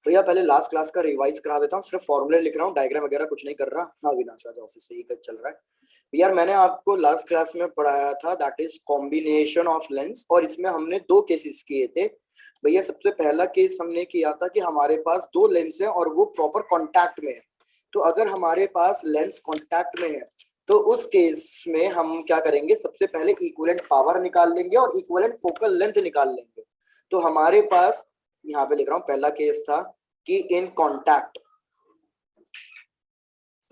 भैया पहले last class का रिवाइज करा देता हूँ, सिर्फ फॉर्मूले लिख रहा हूँ, डायग्राम वगैरह कुछ नहीं कर रहा। हाँ विनाश आज ऑफिस से ही चल रहा है यार। मैंने आपको लास्ट क्लास में पढ़ाया था that is combination of lens, और इसमें हमने दो केसेस किए थे भैया। सबसे पहला केस हमने किया था कि हमारे पास दो लेंस है और वो प्रॉपर कॉन्टैक्ट में है। तो अगर हमारे पास लेंस कॉन्टैक्ट में है तो उस केस में हम क्या करेंगे, सबसे पहले इक्विवेलेंट पावर निकाल लेंगे और इक्विवेलेंट फोकल लेंथ निकाल लेंगे। तो हमारे पास यहाँ पे लिख रहा हूँ, पहला केस था कि इन कॉन्टैक्ट,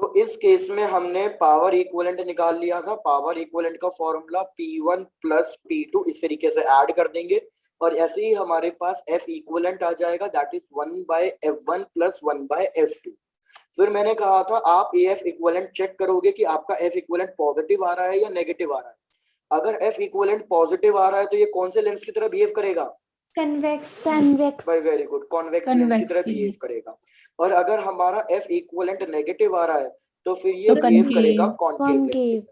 तो इस केस में हमने पावर इक्विवेलेंट निकाल लिया था। पावर इक्विवेलेंट का फॉर्मूला P1 प्लस P2 इस तरीके से ऐड कर देंगे और ऐसे ही हमारे पास F इक्विवेलेंट आ जाएगा that is 1/F1 plus 1/F2। फिर मैंने कहा था आप AF इक्विवेलेंट चेक करोगे कि आपका F इक्विवेलेंट पॉजिटिव आ रहा है या नेगेटिव आ रहा है। अगर F इक्विवेलेंट पॉजिटिव आ रहा है तो ये कौन से लेंस की तरह बिहेव करेगा, convex. Very good, convex lens की तरह बिहेव करेगा। और अगर हमारा F इक्विवेलेंट नेगेटिव आ रहा है तो फिर ये बिहेव करेगा कॉन्केव लेंस की तरह।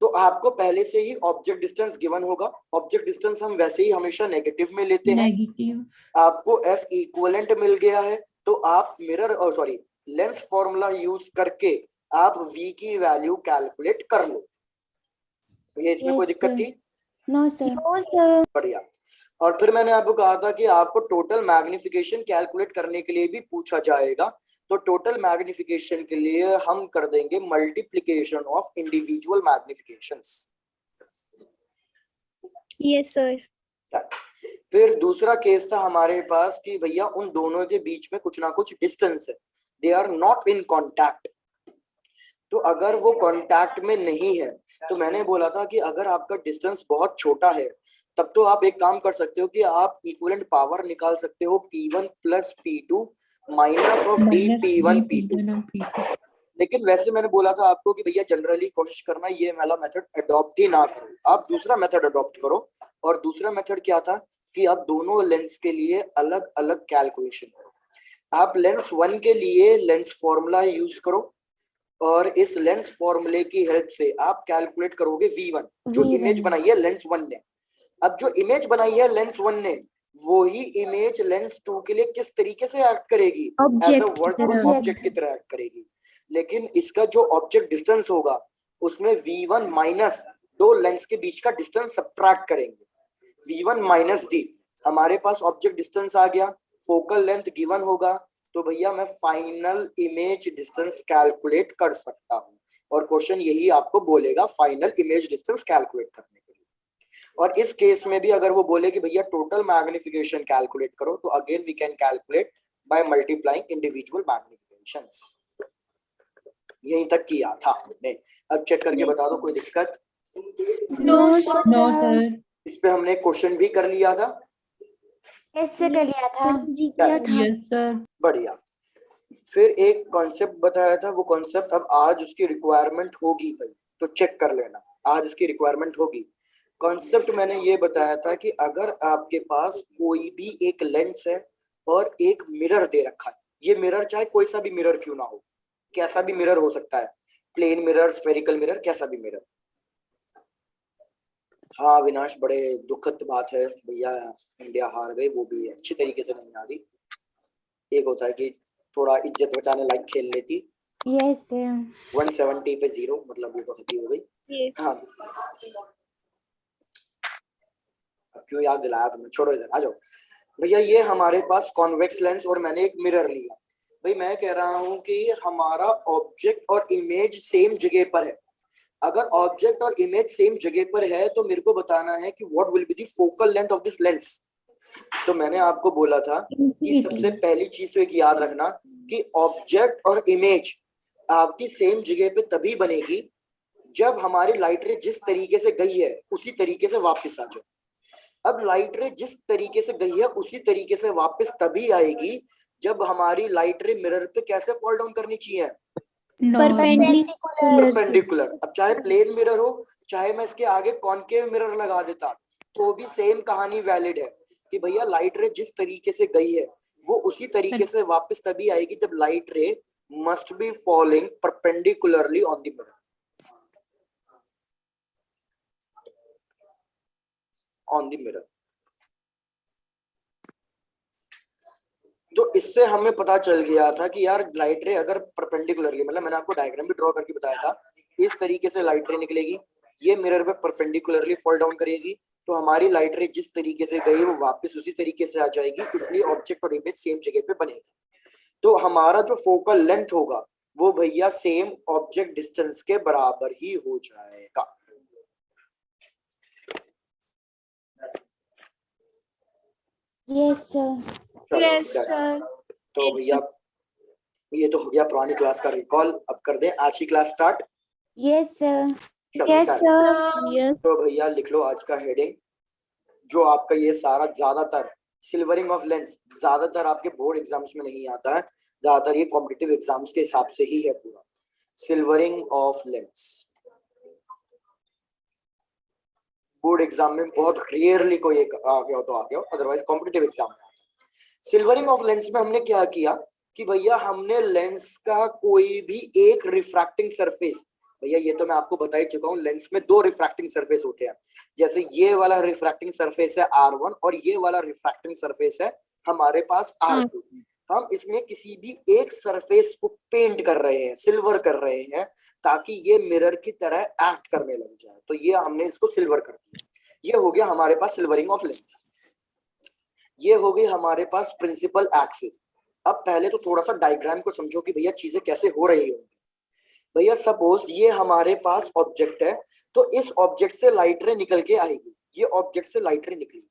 तो आपको पहले से ही ऑब्जेक्ट डिस्टेंस गिवन होगा। ऑब्जेक्ट डिस्टेंस हम वैसे ही हमेशा नेगेटिव में लेते हैं। आपको F इक्विवेलेंट मिल गया है तो आप मिरर और सॉरी लेंस फॉर्मूला यूज करके आप V की वैल्यू कैलकुलेट कर लो। ये इसमें कोई दिक्कत थी? No sir. बढ़िया। और फिर मैंने आपको कहा था कि आपको टोटल मैग्निफिकेशन कैलकुलेट करने के लिए भी पूछा जाएगा। तो टोटल मैग्निफिकेशन के लिए हम कर देंगे multiplication of individual magnifications. Yes sir. फिर दूसरा केस था हमारे पास कि भैया उन दोनों के बीच में कुछ ना कुछ डिस्टेंस है, they are not in contact. तो अगर वो कांटेक्ट में नहीं है तो मैंने बोला था कि अगर आपका डिस्टेंस बहुत छोटा है तब तो आप एक काम कर सकते हो कि आप इक्विवेलेंट पावर निकाल सकते हो P1 plus P2 minus of D P1 P2। लेकिन वैसे मैंने बोला था आपको कि भैया जनरली कोशिश करना ये वाला मेथड अडॉप्ट ही ना करो, आप दूसरा मेथड अडॉप्ट करो। और दूसरा मेथड क्या था कि आप दोनों लेंस के लिए अलग अलग कैलकुलेशन करो। आप लेंस 1 के लिए लेंस फॉर्मूला यूज करो और इस लेंस फॉर्मूले की हेल्प से आप कैलकुलेट करोगे V1 जो इमेज बनाई है लेंस 1 ने। अब जो इमेज बनाई है लेंस 1 ने वो ही इमेज लेंस 2 के लिए किस तरीके से एक्ट करेगी, एज अ वर्चुअल ऑब्जेक्ट की तरह एक्ट करेगी। लेकिन इसका जो ऑब्जेक्ट डिस्टेंस होगा उसमें V1 माइनस दो लेंस के बीच का डिस्टेंस सब्ट्रैक्ट करेंगे। V1 माइनस D, हमारे पास ऑब्जेक्ट डिस्टेंस आ गया, फोकल लेंथ गिवन होगा, तो भैया मैं फाइनल इमेज डिस्टेंस कैलकुलेट कर सकता हूँ। और क्वेश्चन यही आपको बोलेगा फाइनल इमेज डिस्टेंस कैलकुलेट करने के लिए। और इस केस में भी अगर वो बोले कि भैया टोटल मैग्निफिकेशन कैलकुलेट करो तो again we can calculate by multiplying individual magnifications. यहीं तक किया था हमने। अब चेक करके बता दो कोई दिक्कत? No sir. इस पे हमने क्वेश्चन भी कर लिया था। कैसे कर लिया था? Yes sir. बढ़िया। फिर एक कॉन्सेप्ट बताया था, वो कॉन्सेप्ट अब आज उसकी रिक्वायरमेंट होगी भाई, तो चेक कर लेना आज इसकी रिक्वायरमेंट होगी। कॉन्सेप्ट मैंने ये बताया था कि अगर आपके पास कोई भी एक लेंस है और एक मिरर दे रखा है, ये मिरर चाहे कोई सा भी मिरर क्यों ना हो, कैसा भी मिरर हो सकता है, प्लेन मिरर, स्फेरिकल मिरर, कैसा भी मिरर। हाँ विनाश, बड़े दुखद बात है भैया, इंडिया हार गई, वो भी अच्छी तरीके से नहीं आ रही। एक होता है कि थोड़ा इज्जत बचाने लायक खेल लेती। यस 170 पे 0, मतलब ये तो हद ही हो गई। हाँ अब क्यों याद दिलाया तुमने, छोड़ो इधर आ जाओ भैया। ये हमारे पास कॉन्वेक्स लेंस और मैंने एक मिरर लिया। भाई मैं कह रहा हूँ कि हमारा ऑब्जेक्ट और इमेज सेम जगह पर है। अगर ऑब्जेक्ट और इमेज सेम जगह पर है तो मेरे को बताना है कि what will be the focal length of this lens. तो मैंने आपको बोला था कि सबसे पहली चीज तो एक याद रखना कि ऑब्जेक्ट और इमेज आपकी सेम जगह पे तभी बनेगी जब हमारी लाइट रे जिस तरीके से गई है उसी तरीके से वापस आ जाए। अब लाइट रे जिस तरीके से गई है उसी तरीके से वापस तभी आएगी जब हमारी लाइट रे मिरर पे कैसे फॉल डाउन करनी चाहिए, परपेंडिकुलर। अब चाहे प्लेन मिरर हो चाहे मैं इसके आगे कॉनकेव मिरर लगा देता तो भी सेम कहानी वैलिड है कि भैया लाइट रे जिस तरीके से गई है वो उसी तरीके से वापस तभी आएगी जब light ray must be falling perpendicularly on the mirror, on the mirror. तो इससे हमें पता चल गया था कि यार लाइट रे अगर परपेंडिकुलरली, मतलब मैंने आपको डायग्राम भी ड्रॉ करके बताया था, इस तरीके से लाइट रे निकलेगी, ये मिरर पे परपेंडिकुलरली फॉल डाउन करेगी, तो हमारी लाइट रे जिस तरीके से गई वो वापस उसी तरीके से आ जाएगी, इसलिए ऑब्जेक्ट और इमेज सेम जगह पे बनेगा। तो हमारा जो फोकल लेंथ होगा वो भैया सेम ऑब्जेक्ट डिस्टेंस के बराबर ही हो जाएगा। Yes sir. चलो, यस done। सर। तो भैया ये तो हो गया पुरानी क्लास का रिकॉल। अब कर दें आज की क्लास स्टार्ट। Yes sir. चलो, यस done। सर। यस। तो भैया लिख लो आज का हेडिंग, जो आपका ये सारा ज्यादातर सिल्वरिंग ऑफ लेंस ज्यादातर आपके बोर्ड एग्जाम्स में नहीं आता है, ज्यादातर ये कॉम्पिटिटिव एग्जाम्स के हिसाब से ही है पूरा। Silvering of lens board exam में बहुत रेयरली कोई एक आ गया तो आ गया, अदरवाइज कॉम्पिटिटिव एग्जाम में। सिल्वरिंग ऑफ लेंस में हमने क्या किया कि भैया हमने लेंस का कोई भी एक रिफ्रैक्टिंग सरफेस, भैया ये तो मैं आपको बता ही चुका हूँ, लेंस में दो रिफ्रैक्टिंग सरफेस होते हैं। जैसे ये वाला रिफ्रैक्टिंग सरफेस है R1 और ये वाला रिफ्रैक्टिंग सरफेस है हमारे पास R2। हम इसमें किसी भी एक सरफेस को पेंट कर रहे हैं, सिल्वर कर रहे हैं, ताकि ये मिरर की तरह एक्ट करने लग जाए, तो ये हमने इसको सिल्वर कर दिया। ये हो गया हमारे पास सिल्वरिंग ऑफ लेंस। ये हो गई हमारे पास प्रिंसिपल एक्सिस। अब पहले तो थोड़ा सा डायग्राम को समझो कि भैया चीजें कैसे हो रही होंगी। भैया सपोज ये हमारे पास ऑब्जेक्ट है, तो इस ऑब्जेक्ट से लाइट रे निकल के आएगी, ये ऑब्जेक्ट से लाइट रे निकली,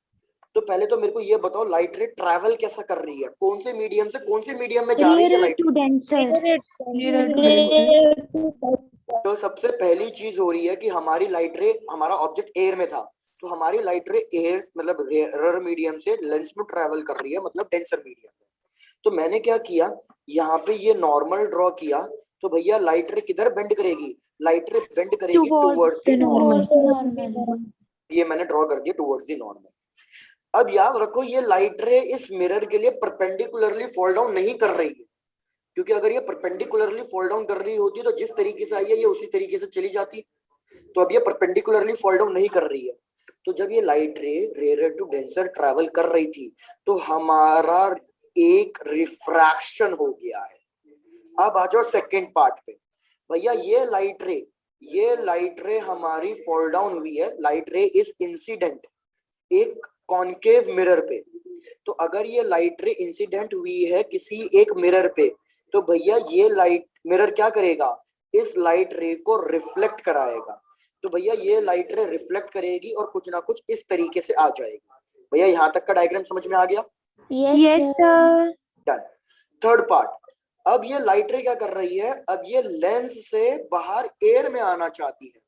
तो पहले तो मेरे को ये बताओ लाइट रे ट्रैवल कैसा कर रही है, कौन से मीडियम से कौन से मीडियम में जा रही है लाइट टू रे? डेंसर। तो सबसे पहली चीज हो रही है कि हमारी लाइट रे, हमारा ऑब्जेक्ट एयर में था, तो हमारी लाइट रे एयर मतलब रेयर मीडियम से लेंस में ट्रैवल कर रही है, मतलब डेंसर मीडियम में। तो मैंने क्या किया, यहाँ पे ये नॉर्मल ड्रॉ किया, तो भैया लाइट रे किधर बेंड करेगी? लाइट रे बेंड करेगी टुवर्ड्स द नॉर्मल। ये मैंने ड्रॉ कर दिया टुवर्ड्स द नॉर्मल। अब याद रखो ये लाइट रे इस मिरर के लिए परपेंडिकुलरली फॉल डाउन नहीं कर रही है, क्योंकि अगर ये परपेंडिकुलरली फॉल डाउन कर रही होती तो जिस तरीके से आई है ये उसी तरीके से चली जाती। तो अब ये परपेंडिकुलरली फॉल डाउन नहीं कर रही है, तो जब ये लाइट रे रेयर टू डेंसर ट्रैवल कर रही थी तो हमारा एक रिफ्रैक्शन हो गया है। अब आ जाओ सेकेंड पार्ट पे। भैया ये लाइट रे हमारी फॉल डाउन हुई है, लाइट रे इज इंसिडेंट एक कॉनकेव मिरर पे। तो अगर ये लाइट रे इंसिडेंट हुई है किसी एक मिरर पे, तो भैया ये लाइट मिरर क्या करेगा, इस लाइट रे को रिफ्लेक्ट कराएगा। तो भैया ये लाइट रे रिफ्लेक्ट करेगी और कुछ ना कुछ इस तरीके से आ जाएगी। भैया यहाँ तक का डायग्राम समझ में आ गया? Yes sir. Done. Third part, अब ये लाइट रे क्या कर रही है, अब ये लेंस से बाहर एयर में आना चाहती है,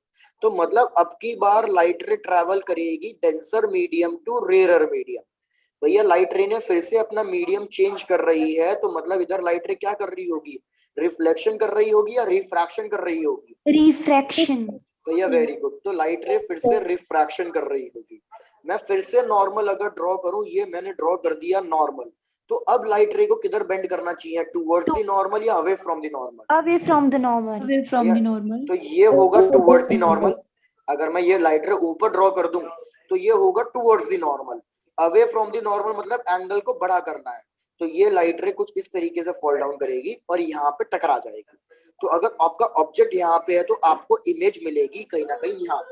तो मतलब अब की बार लाइट रे ट्रैवल करेगी denser medium to rare medium. भैया लाइट रे ने फिर से अपना मीडियम चेंज कर रही है, तो मतलब इधर लाइट रे क्या कर रही होगी, रिफ्लेक्शन कर रही होगी या रिफ्रैक्शन कर रही होगी? रिफ्रैक्शन। भैया वेरी गुड। तो लाइट रे फिर से रिफ्रैक्शन कर रही होगी। मैं फिर से नॉर्मल अगर ड्रॉ करूं, ये मैंने ड्रॉ कर दिया नॉर्मल, तो अब लाइट रे को किधर बेंड करना चाहिए, टुवर्ड्स द नॉर्मल या away from the normal? Away from the normal. Away from the normal. तो ये होगा टुवर्ड्स द नॉर्मल। अगर मैं ये लाइट रे ऊपर ड्रॉ कर दूं तो ये होगा towards the normal. Away from the normal मतलब एंगल को बड़ा करना है, तो ये लाइट रे कुछ इस तरीके से फॉल डाउन करेगी और यहाँ पे टकरा जाएगी। तो अगर आपका ऑब्जेक्ट यहाँ पे है तो आपको इमेज मिलेगी कहीं ना कहीं यहाँ।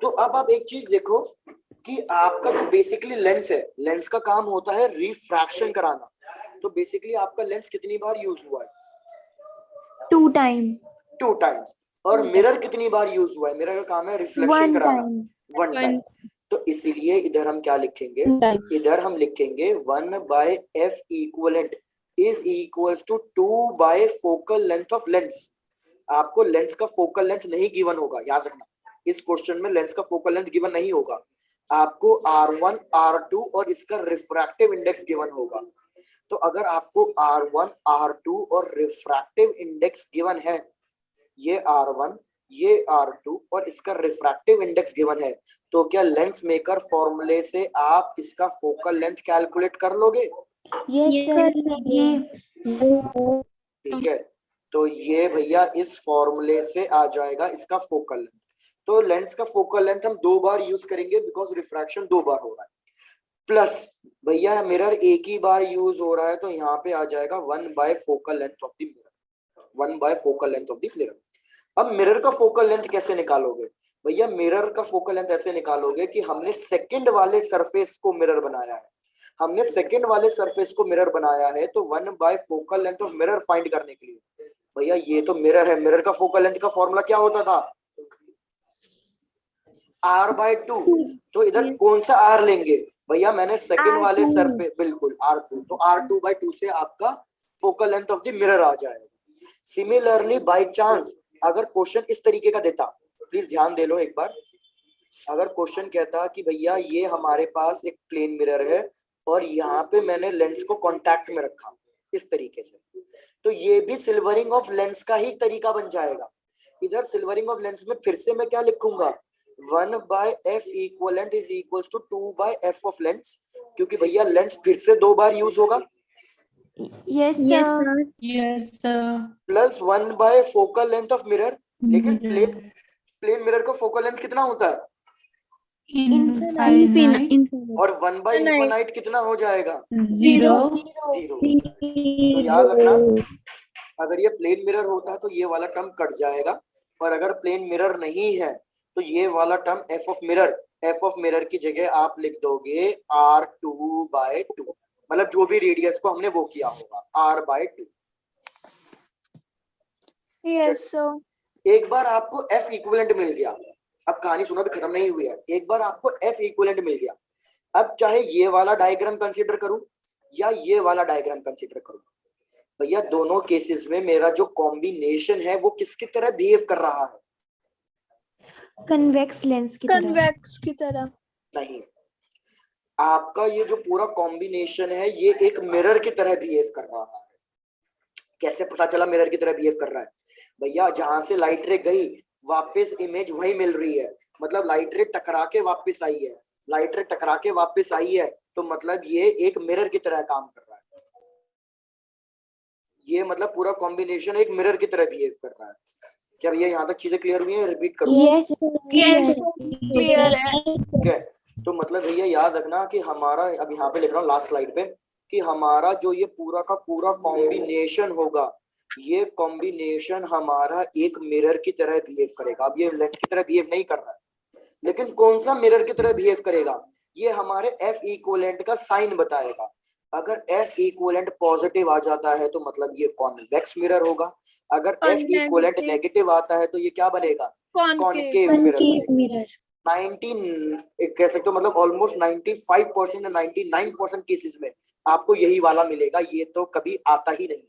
तो अब आप एक चीज देखो कि आपका जो बेसिकली लेंस है, लेंस का काम होता है रिफ्रैक्शन कराना, तो बेसिकली आपका लेंस कितनी बार यूज हुआ है? 2 टाइम। 2 टाइम्स। और मिरर कितनी बार यूज हुआ है? मिरर का काम है रिफ्लेक्शन कराना, 1 टाइम। तो इसीलिए इधर हम क्या लिखेंगे, इधर हम लिखेंगे 1/f equivalent is equals to 2 focal length of lens. आपको लेंस का फोकल लेंथ नहीं गिवन होगा, याद रखना इस क्वेश्चन में लेंस का फोकल लेंथ गिवन नहीं होगा, आपको R1 R2 और इसका रिफ्रैक्टिव इंडेक्स गिवन होगा। तो अगर आपको R1 R2 और रिफ्रैक्टिव इंडेक्स गिवन है, ये R1 ये R2 और इसका रिफ्रैक्टिव इंडेक्स गिवन है, तो क्या लेंस मेकर फॉर्मूले से आप इसका फोकल लेंथ कैलकुलेट कर लोगे? Yes sir. ये ठीक है, तो ये भैया इस फॉर्मूले से आ जाएगा इसका फोकल लेंथ। तो लेंस का फोकल लेंथ हम 2 बार यूज करेंगे बिकॉज रिफ्रैक्शन 2 बार हो रहा है, प्लस भैया मिरर एक ही बार यूज हो रहा है तो यहाँ पे आ जाएगा 1 by focal length of the mirror, 1 by focal length of the mirror. अब मिरर का फोकल लेंथ कैसे निकालोगे? भैया मिरर का फोकल लेंथ ऐसे निकालोगे कि हमने सेकंड वाले सरफेस को मिरर बनाया है, हमने सेकंड वाले सरफेस को मिरर बनाया है, तो 1 by focal length of mirror find करने के लिए, भैया ये तो मिरर है, मिरर का फोकल लेंथ का फॉर्मूला क्या होता था? R/2। तो इधर कौन सा R लेंगे? भैया मैंने सेकंड वाले R2। सरफेस, बिल्कुल R2, तो R2/2 से आपका focal length of the mirror आ जाएगा। सिमिलरली बाय चांस अगर क्वेश्चन इस तरीके का देता, प्लीज ध्यान दे लो एक बार, अगर क्वेश्चन कहता कि भैया ये हमारे पास एक प्लेन मिरर है और यहाँ पे मैंने लेंस को कांटेक्ट में रखा इस तरीके से, तो ये भी सिल्वरिंग ऑफ लेंस का ही तरीका बन जाएगा। इधर सिल्वरिंग ऑफ लेंस में फिर से मैं क्या लिखूंगा? 1/f equivalent is equals to 2/f of lens, क्योंकि भैया लेंस फिर से 2 बार यूज होगा, Yes, Yes, sir. sir. Yes, sir. Plus 1 by focal length of mirror. लेकिन Mirror. प्लेन मिरर का फोकल लेंथ कितना होता है? Infinite. और 1 बाय इनफाइनाइट कितना हो जाएगा? Zero. जीरो। तो याद रखना, अगर ये प्लेन मिरर होता तो ये वाला टर्म कट जाएगा, और अगर प्लेन मिरर नहीं है तो ये वाला टर्म एफ ऑफ मिरर की जगह आप लिख दोगे R2/2, मतलब जो भी रेडियस को हमने वो किया होगा R/2। Yes, sir. एक बार आपको F इक्विवेलेंट मिल गया, अब कहानी सुना भी खत्म नहीं हुई है, एक बार आपको F इक्विवेलेंट मिल गया, अब चाहे ये वाला डायग्राम कंसीडर करूं या ये वाला डायग्राम कंसीडर करूं, भैया दोनों केसेस में मेरा जो कॉम्बिनेशन है वो किसकी तरह बिहेव कर रहा है? Convex lens की तरह। Convex की तरह। नहीं, आपका ये जो पूरा कॉम्बिनेशन है ये एक मिरर की तरह बिहेव कर रहा है। कैसे पता चला मिरर की तरह बिहेव कर रहा है? भैया जहां से लाइट रे गई वापस इमेज वही मिल रही है, मतलब लाइट रे टकरा के वापस आई है, लाइट रे टकरा के वापस आई है, तो मतलब ये एक मिरर की तरह काम कर रहा है, ये मतलब पूरा कॉम्बिनेशन एक मिरर की तरह बिहेव कर रहा है। क्या भैया यहाँ तक चीजें क्लियर हुई हैं? रिपीट करूँ? Yes, Yes, sir. clear है। ठीक है, तो मतलब भैया याद रखना कि हमारा, अब यहाँ पे लिख रहा हूँ लास्ट स्लाइड पे, कि हमारा जो ये पूरा का पूरा कॉम्बिनेशन होगा, ये कॉम्बिनेशन हमारा एक मिरर की तरह बिहेव करेगा। अब ये लेंस की तरह बिहेव नहीं कर रहा है, लेकिन कौन सा मिरर की तरह बिहेव करेगा? ये हमारे एफ इक्विवेलेंट का साइन बताएगा। अगर एफ इक्विवेलेंट पॉजिटिव आ जाता है तो मतलब ये कॉन्वेक्स मिरर होगा, अगर और एफ इक्विवेलेंट negative नेगेटिव आता है तो ये क्या बनेगा? concave। कॉनकेव मिरर Concave बनेगा। mirror। 19 कह सकते हो, मतलब ऑलमोस्ट 95% या 99% केसेस में आपको यही वाला मिलेगा, ये तो कभी आता ही नहीं है।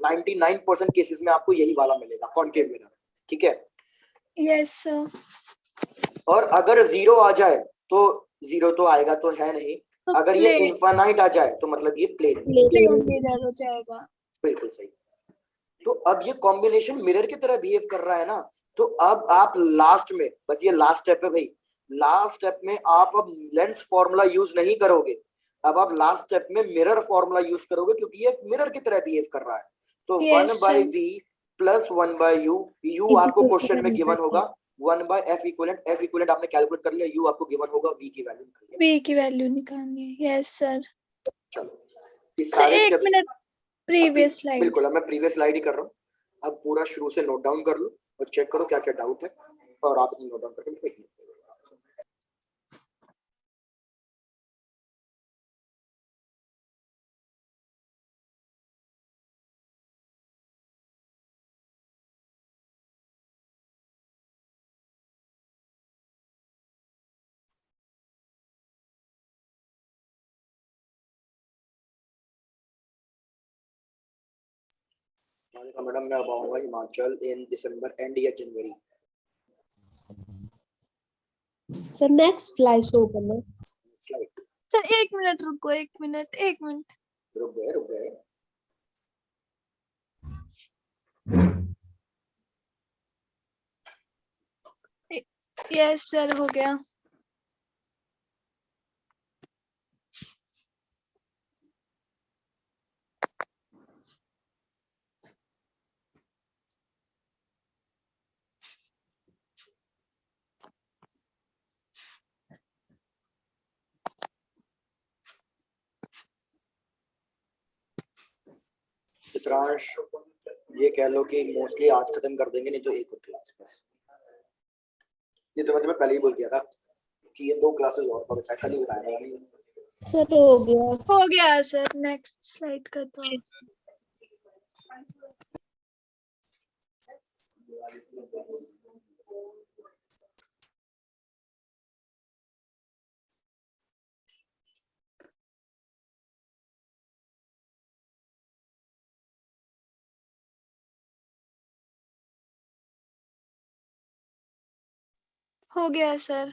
99% केसेस में आपको यही वाला मिलेगा, कॉनकेव मिरर। ठीक है, Yes, sir. और अगर जीरो आ जाए तो, जीरो तो आएगा तो है नहीं, तो अगर ये plane इनफाइनाइट आ जाए तो मतलब ये प्लेन मिरर। plane mirror हो जाएगा। बिल्कुल सही। तो अब ये कॉम्बिनेशन मिरर की तरह बिहेव कर रहा है ना, तो अब आप लास्ट में, बस ये लास्ट स्टेप है भाई, लास्ट स्टेप में आप अब लेंस फॉर्मूला यूज नहीं करोगे, अब आप लास्ट स्टेप में मिरर फॉर्मूला यूज करोगे, क्योंकि ये मिरर की तरह बिहेव कर रहा है। तो Yes, 1/v plus 1/u, u आपको क्वेश्चन में गिवन होगा 1/f इक्विवेलेंट, f इक्विवेलेंट आपने कैलकुलेट कर लिया, u आपको गिवन होगा, v की वैल्यू निकल गई। V की वैल्यू निकालनी है। Yes, sir. चलो इस सर सारे एक स्टेप्स, मिनट, प्रीवियस स्लाइड। बिल्कुल, अब मैं प्रीवियस स्लाइड ही कर रहा हूँ, अब पूरा शुरू से नोट डाउन कर लो और चेक करो क्या क्या डाउट है, और आप नोट डाउन करके लिख लो। राधिका मैडम मैं अब आऊंगा हिमाचल इन दिसंबर एंड या जनवरी। सर नेक्स्ट स्लाइड शो करना। स्लाइड सर एक मिनट रुको, एक मिनट। रुक गए। यस सर, हो गया। चित्रांश ये कह लो कि मोस्टली आज खत्म कर देंगे, नहीं तो एक और क्लास बस। ये तो मैं तुम्हें पहले ही बोल दिया था कि ये 2 क्लासेस और तो बचा, खाली बताया था नहीं। सर हो गया। हो गया सर, नेक्स्ट स्लाइड कर दो। हो गया सर।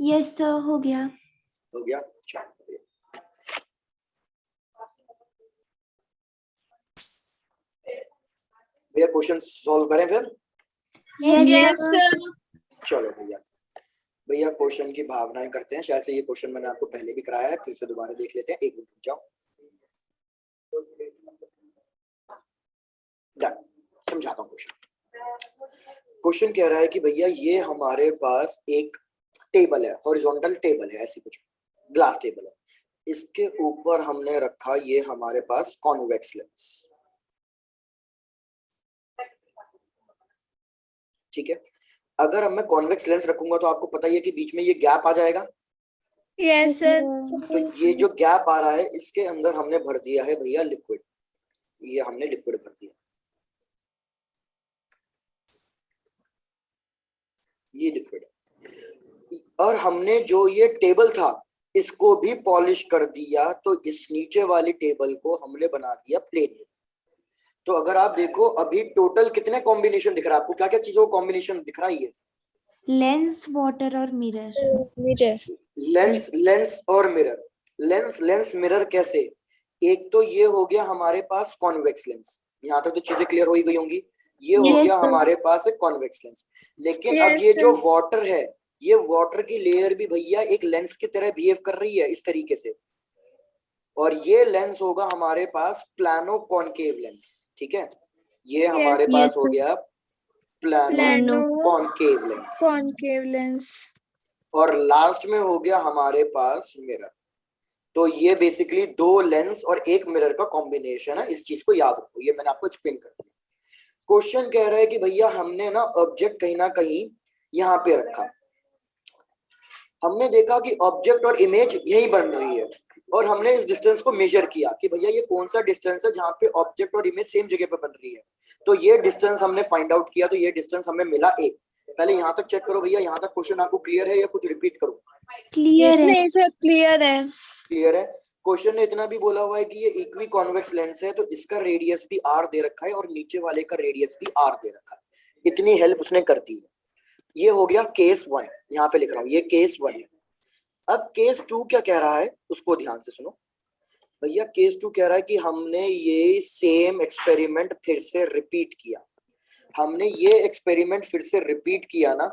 यस सर हो गया। हो गया, चलो भैया क्वेश्चन सॉल्व करें फिर। Yes sir. चलो भैया क्वेश्चन की भावनाएं करते हैं। शायद से ये क्वेश्चन मैंने आपको पहले भी कराया है, फिर से दोबारा देख लेते हैं। 1 मिनट रुक जाओ। डन, समझाता हूँ क्वेश्चन। क्वेश्चन कह रहा है कि भैया ये हमारे पास एक टेबल है, हॉरिजॉन्टल टेबल है, ऐसी कुछ ग्लास टेबल है। इसके ऊपर हमने रखा ये हमारे पास कॉन्वेक्स लेंस, ठीक है। अगर अब मैं कॉन्वेक्स लेंस रखूंगा तो आपको पता ही है कि बीच में ये गैप आ जाएगा। Yes sir. तो ये जो गैप आ रहा है इसके अंदर हमने भर दिया है भैया लिक्विड। ये हमने लिक्विड भर दिया, ये लिक्विड। और हमने जो ये टेबल था इसको भी पॉलिश कर दिया, तो इस नीचे वाली टेबल को हमने बना दिया प्लेन। तो अगर आप देखो अभी टोटल कितने कॉम्बिनेशन दिख रहा है आपको, क्या क्या चीजों का कॉम्बिनेशन दिख रहा है? ये लेंस, वाटर और मिरर। लेंस, लेंस और मिरर। लेंस, लेंस, मिरर कैसे? एक तो ये हो गया हमारे पास कॉन्वेक्स लेंस, यहाँ तक तो चीजें क्लियर हो ही गई होंगी। ये हो गया हमारे पास एक कॉन्वेक्स लेंस। लेकिन अब ये जो वाटर है, ये वाटर की लेयर भी भैया एक लेंस की तरह बिहेव कर रही है इस तरीके से। और ये लेंस होगा हमारे पास प्लानो कॉनकेव लेंस, ठीक है। ये हमारे पास हो गया plano concave lens. Concave lens. और लास्ट में हो गया हमारे पास मिरर। तो ये बेसिकली 2 लेंस और 1 मिरर का कॉम्बिनेशन है। इस चीज को याद रखो, ये मैंने आपको एक्सप्लेन कर दिया। क्वेश्चन कह रहा है कि भैया हमने ना ऑब्जेक्ट कहीं ना कहीं यहाँ पे रखा, हमने देखा कि ऑब्जेक्ट और इमेज यही बन रही है, और हमने इस डिस्टेंस को मेजर किया कि भैया ये कौन सा डिस्टेंस है जहाँ पे ऑब्जेक्ट और इमेज सेम जगह पे बन रही है। तो ये डिस्टेंस हमने फाइंड आउट किया, तो ये डिस्टेंस हमें मिला 1। पहले यहाँ तक चेक करो भैया, यहाँ तक क्वेश्चन आपको क्लियर है या कुछ रिपीट करूँ? क्लियर है। नहीं सर, क्लियर है। क्लियर है। क्वेश्चन ने इतना भी बोला हुआ है कि ये इक्वी कॉन्वेक्स लेंस है, तो इसका रेडियस भी r दे रखा है और नीचे वाले का रेडियस भी r दे रखा है। इतनी हेल्प उसने कर दी है। ये हो गया केस 1, यहाँ पे लिख रहा हूँ, ये केस 1 है। अब केस 2 क्या कह रहा है उसको ध्यान से सुनो भैया। केस 2 कह रहा है कि हमने ये सेम एक्सपेरिमेंट फिर से रिपीट किया। हमने ये एक्सपेरिमेंट फिर से रिपीट किया ना,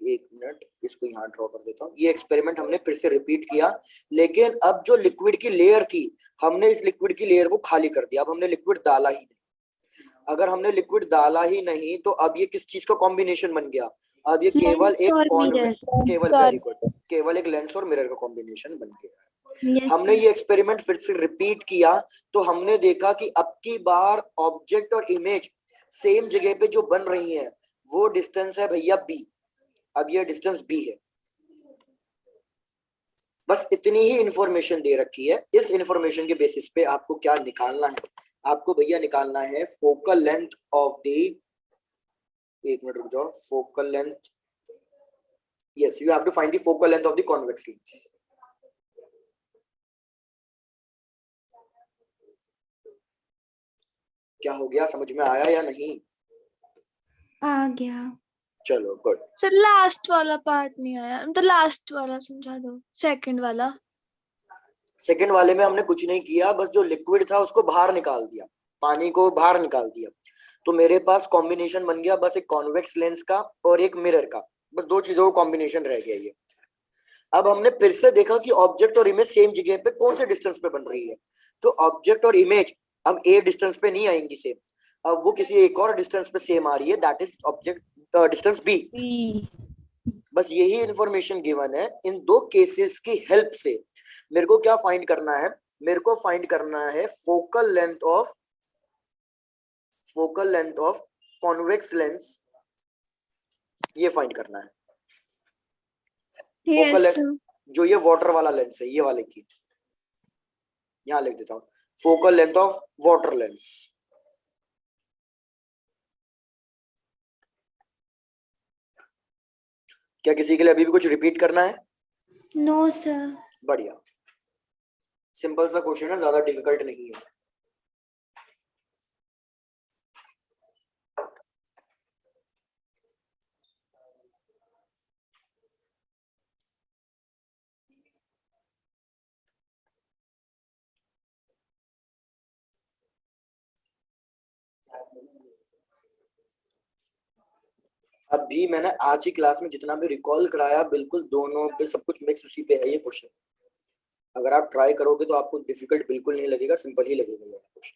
1 मिनट इसको यहाँ ड्रॉ कर देता हूँ। ये एक्सपेरिमेंट हमने फिर से रिपीट किया, लेकिन अब जो लिक्विड की लेयर थी हमने इस लिक्विड की लेयर को खाली कर दिया। अब हमने लिक्विड डाला ही नहीं। अगर हमने लिक्विड डाला ही नहीं तो अब ये किस चीज का कॉम्बिनेशन बन गया? अब ये केवल केवल एक लेंस और मिरर का कॉम्बिनेशन बन गया। हमने ये एक्सपेरिमेंट फिर से रिपीट किया, तो हमने देखा कि अब की बार ऑब्जेक्ट और इमेज सेम जगह पे जो बन रही है वो डिस्टेंस है भैया b। अब ये डिस्टेंस b है। बस इतनी ही इंफॉर्मेशन दे रखी है। इस इंफॉर्मेशन के बेसिस पे आपको क्या निकालना है? आपको भैया निकालना है focal length of the, 1 minute रुक जाओ, focal length, yes you have to find the focal length of the convex lens. क्या हो गया, समझ में आया या नहीं? आ गया। चलो गुड। सर लास्ट वाला पार्ट नहीं आया, मतलब लास्ट वाला समझा दो, सेकंड वाला। सेकंड वाले में हमने कुछ नहीं किया, बस जो लिक्विड था उसको बाहर निकाल दिया, पानी को बाहर निकाल दिया। तो मेरे पास कॉम्बिनेशन बन गया बस एक कॉन्वेक्स लेंस का और एक मिरर का, बस 2 चीजों का कॉम्बिनेशन रह गया ये। अब हमने फिर से देखा कि ऑब्जेक्ट और इमेज सेम जगह पे कौन से डिस्टेंस पे बन रही है। तो ऑब्जेक्ट और इमेज हम ए डिस्टेंस पे नहीं आएंगी सेम, अब वो किसी एक और डिस्टेंस पे सेम आ रही है, that is object distance B. बस यही इंफॉर्मेशन गिवन है। इन 2 केसेस की हेल्प से मेरे को क्या फाइंड करना है? मेरे को फाइंड करना है focal length of convex lens, ये फाइंड करना है। फोकल यस लेंथ जो ये वाटर वाला लेंस है, ये वाले की, यहां लिख देता हूं, focal length of water lens. क्या किसी के लिए अभी भी कुछ रिपीट करना है? No sir. बढ़िया, सिंपल सा क्वेश्चन है, ज्यादा डिफिकल्ट नहीं है। अभी मैंने आज ही क्लास में जितना भी रिकॉल कराया, बिल्कुल दोनों पे सब कुछ मिक्स उसी पे है ये क्वेश्चन। अगर आप ट्राई करोगे तो आपको डिफिकल्ट बिल्कुल नहीं लगेगा, सिंपल ही लगेगा ये क्वेश्चन।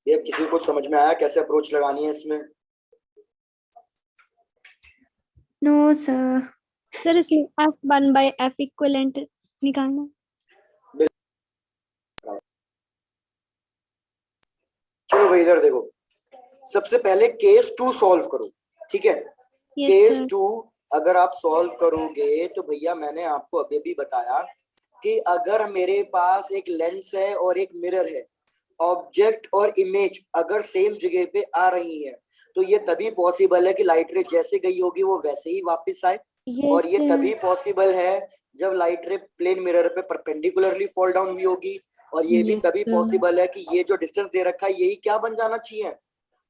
ये किसी को समझ में आया कैसे अप्रोच लगानी है इसमें? No sir. सर इसमें F1 by F इक्विवेलेंट निकालना। चलो भाई इधर देखो, सबसे पहले केस 2 सॉल्व करो, ठीक है? Yes case sir. 2 अगर आप सॉल्व करोगे तो भैया मैंने आपको अभी भी बताया कि अगर मेरे पास एक लेंस है और एक मिरर है, ऑब्जेक्ट और इमेज अगर सेम जगह पे आ रही है, तो ये तभी पॉसिबल है कि लाइट रे जैसे गई होगी वो वैसे ही वापस आए। और ये तभी पॉसिबल है जब लाइट रे प्लेन मिरर पे परपेंडिकुलरली फॉल डाउन हुई होगी। और ये भी तभी पॉसिबल है कि ये जो डिस्टेंस दे रखा है यही क्या बन जाना चाहिए,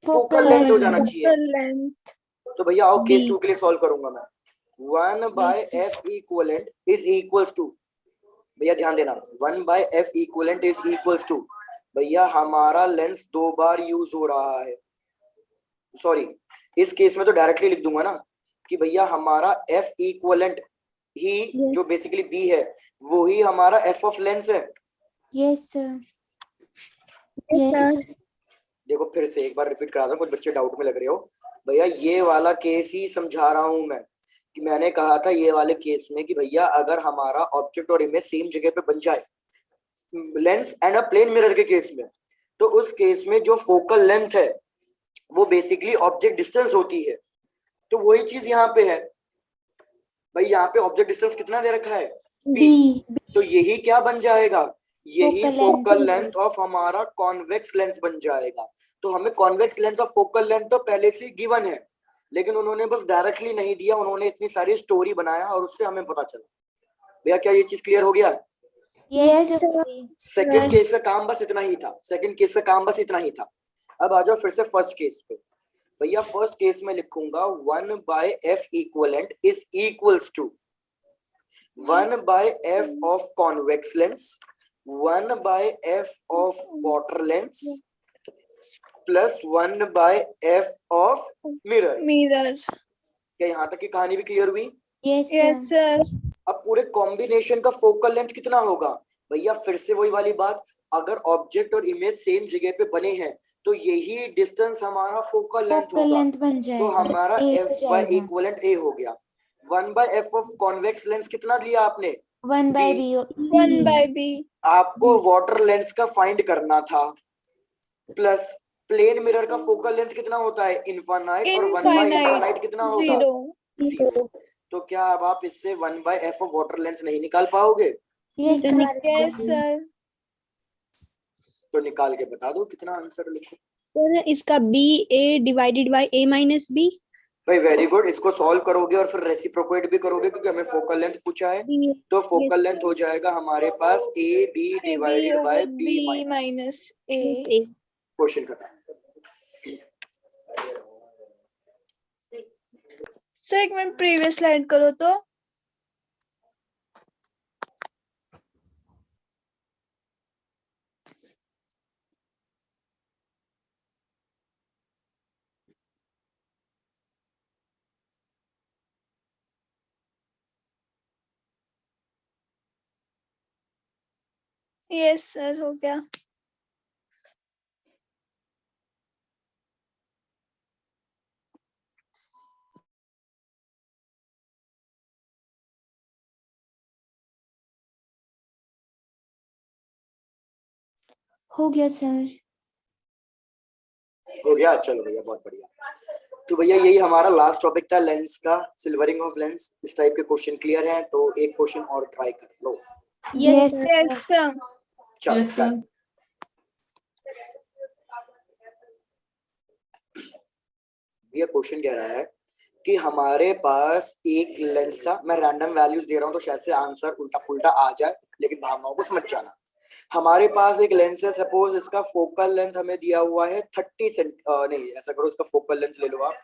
फोकल लेंथ हो जाना चाहिए। लेंथ। तो भैया आओ केस B. 2 के लिए सॉल्व करूंगा मैं। 1 by Yes, sir. F equivalent is equals to, भैया ध्यान देना, 1 by F equivalent is equals to, भैया हमारा लेंस 2 बार यूज हो रहा है। सॉरी, इस केस में तो डायरेक्टली लिख दूंगा ना कि भैया हमारा एफ इक्वलेंट ही जो बेसिकली बी है वो ही हमारा एफ ऑफ लेंस है। Yes, sir. Yes. देखो फिर से एक बार रिपीट करा दूं, कुछ बच्चे डाउट में लग रहे हो। भैया ये वाला केस ही समझा रहा हूं मैं, कि मैंने कहा था ये वाले केस में कि भैया अगर हमारा ऑब्जेक्ट और इमेज सेम जगह पे बन जाए, lens and a plane mirror के केस में, तो उस केस में जो फोकल लेंथ है वो बेसिकली ऑब्जेक्ट डिस्टेंस होती है। तो वही चीज यहाँ पे है भाई, यहाँ पे ऑब्जेक्ट डिस्टेंस कितना दे रखा है, B. तो यही क्या बन जाएगा, यही Focal focal length. Length of हमारा कॉन्वेक्स लेंस बन जाएगा। तो हमें convex lens of focal length तो पहले से गिवन है, लेकिन उन्होंने बस डायरेक्टली नहीं दिया, उन्होंने इतनी सारी स्टोरी बनाया और उससे हमें पता चला। भैया क्या ये चीज क्लियर हो गया? Yes, sir. सेकंड केस का काम बस इतना ही था, सेकंड केस का काम बस इतना ही था। अब आ जाओ फिर से फर्स्ट केस पे। भैया फर्स्ट केस में लिखूंगा 1 by F equivalent is equals to 1 by F of convex lens 1 by f of water length plus 1 by f of mirror। mirror, क्या यहाँ तक की कहानी भी क्लियर हुई? Yes, yes sir. sir, अब पूरे कॉम्बिनेशन का फोकल लेंथ कितना होगा? भैया फिर से वही वाली बात, अगर ऑब्जेक्ट और इमेज सेम जगह पे बने हैं तो यही डिस्टेंस हमारा फोकल लेंथ Focal होगा। length बन तो जाएगा, हमारा A f हो बाय जाएगा, इक्विवेलेंट a हो गया। 1 by f of convex lens कितना लिया आपने? 1 by B। B. 1 by b, आपको वाटर लेंस का फाइंड करना था, प्लस प्लेन मिरर का फोकल लेंथ कितना होता है? इनफाइनाइट, और 1 बाय Infinite, इनफाइनाइट कितना होगा? 0, 0। तो क्या अब आप इससे 1 by f of water lens नहीं निकाल पाओगे? Yes, तो sir. yes sir, तो निकाल के बता दो कितना आंसर लिखो। सर इसका BA divided by A minus B। भाई वेरी गुड, इसको सॉल्व करोगे और फिर रेसिप्रोकेट भी करोगे क्योंकि हमें फोकल लेंथ पूछा है। तो फोकल लेंथ हो जाएगा हमारे पास A B ab divided over by b B minus. minus a, question खत्म। सर एक मिनट प्रीवियस स्लाइड करो तो। यस सर हो गया। हो गया सर। हो गया, चलो भैया बहुत बढ़िया। तो भैया यही हमारा लास्ट टॉपिक था लेंस का, सिल्वरिंग ऑफ लेंस। इस टाइप के क्वेश्चन क्लियर हैं तो एक क्वेश्चन और ट्राई कर लो। Yes, यस सर, चलो डन। ये क्वेश्चन कह रहा है कि हमारे पास एक लेंस था, मैं रैंडम वैल्यूज दे रहा हूं तो शायद से आंसर उल्टा पुल्टा आ जाए, लेकिन भावनाओं को समझ जाना। हमारे पास एक लेंस है, सपोज इसका फोकल लेंथ हमें दिया हुआ है 30 नहीं ऐसा करो, इसका फोकल लेंथ ले लो आप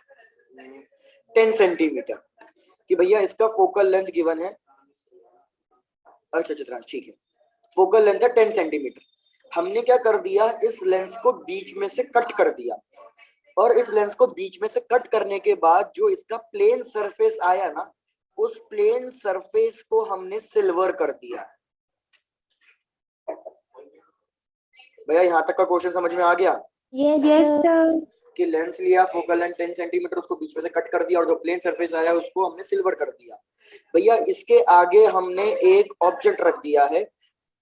10 सेंटीमीटर। कि भैया इसका फोकल लेंथ गिवन है, अच्छा चित्रांश ठीक है, फोकल लेंथ है 10 सेंटीमीटर। हमने क्या कर दिया, इस लेंस को बीच में से कट कर दिया, और इस लेंस को बीच में से कट करने के बाद जो इसका प्लेन सरफेस आया ना, उस प्लेन सरफेस को हमने सिल्वर कर दिया। भैया यहाँ तक का क्वेश्चन समझ में आ गया? yes, sir. कि लेंस लिया, फोकल लेंथ 10 सेंटीमीटर, उसको बीच में से कट कर दिया और जो प्लेन सरफेस आया उसको हमने सिल्वर कर दिया। भैया इसके आगे हमने एक ऑब्जेक्ट रख दिया है,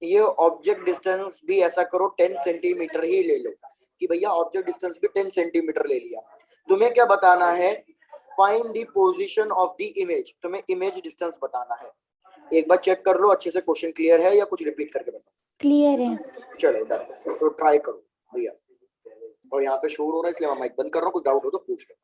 ये ऑब्जेक्ट डिस्टेंस भी ऐसा करो 10 सेंटीमीटर ही ले लो। कि भैया ऑब्जेक्ट डिस्टेंस भी 10 सेंटीमीटर ले लिया। तुम्हें क्या बताना है? Find the position of the image. तुम्हें इमेज डिस्टेंस बताना है। एक बार चेक कर लो अच्छे से, क्वेश्चन क्लियर है या कुछ रिपीट करके बताओ? क्लियर है। चलो डन, तो ट्राई करो भैया। और यहाँ पे शोर हो रहा है इसलिए मैं माइक बंद कर रहा हूँ, कुछ डाउट हो तो पूछ लो।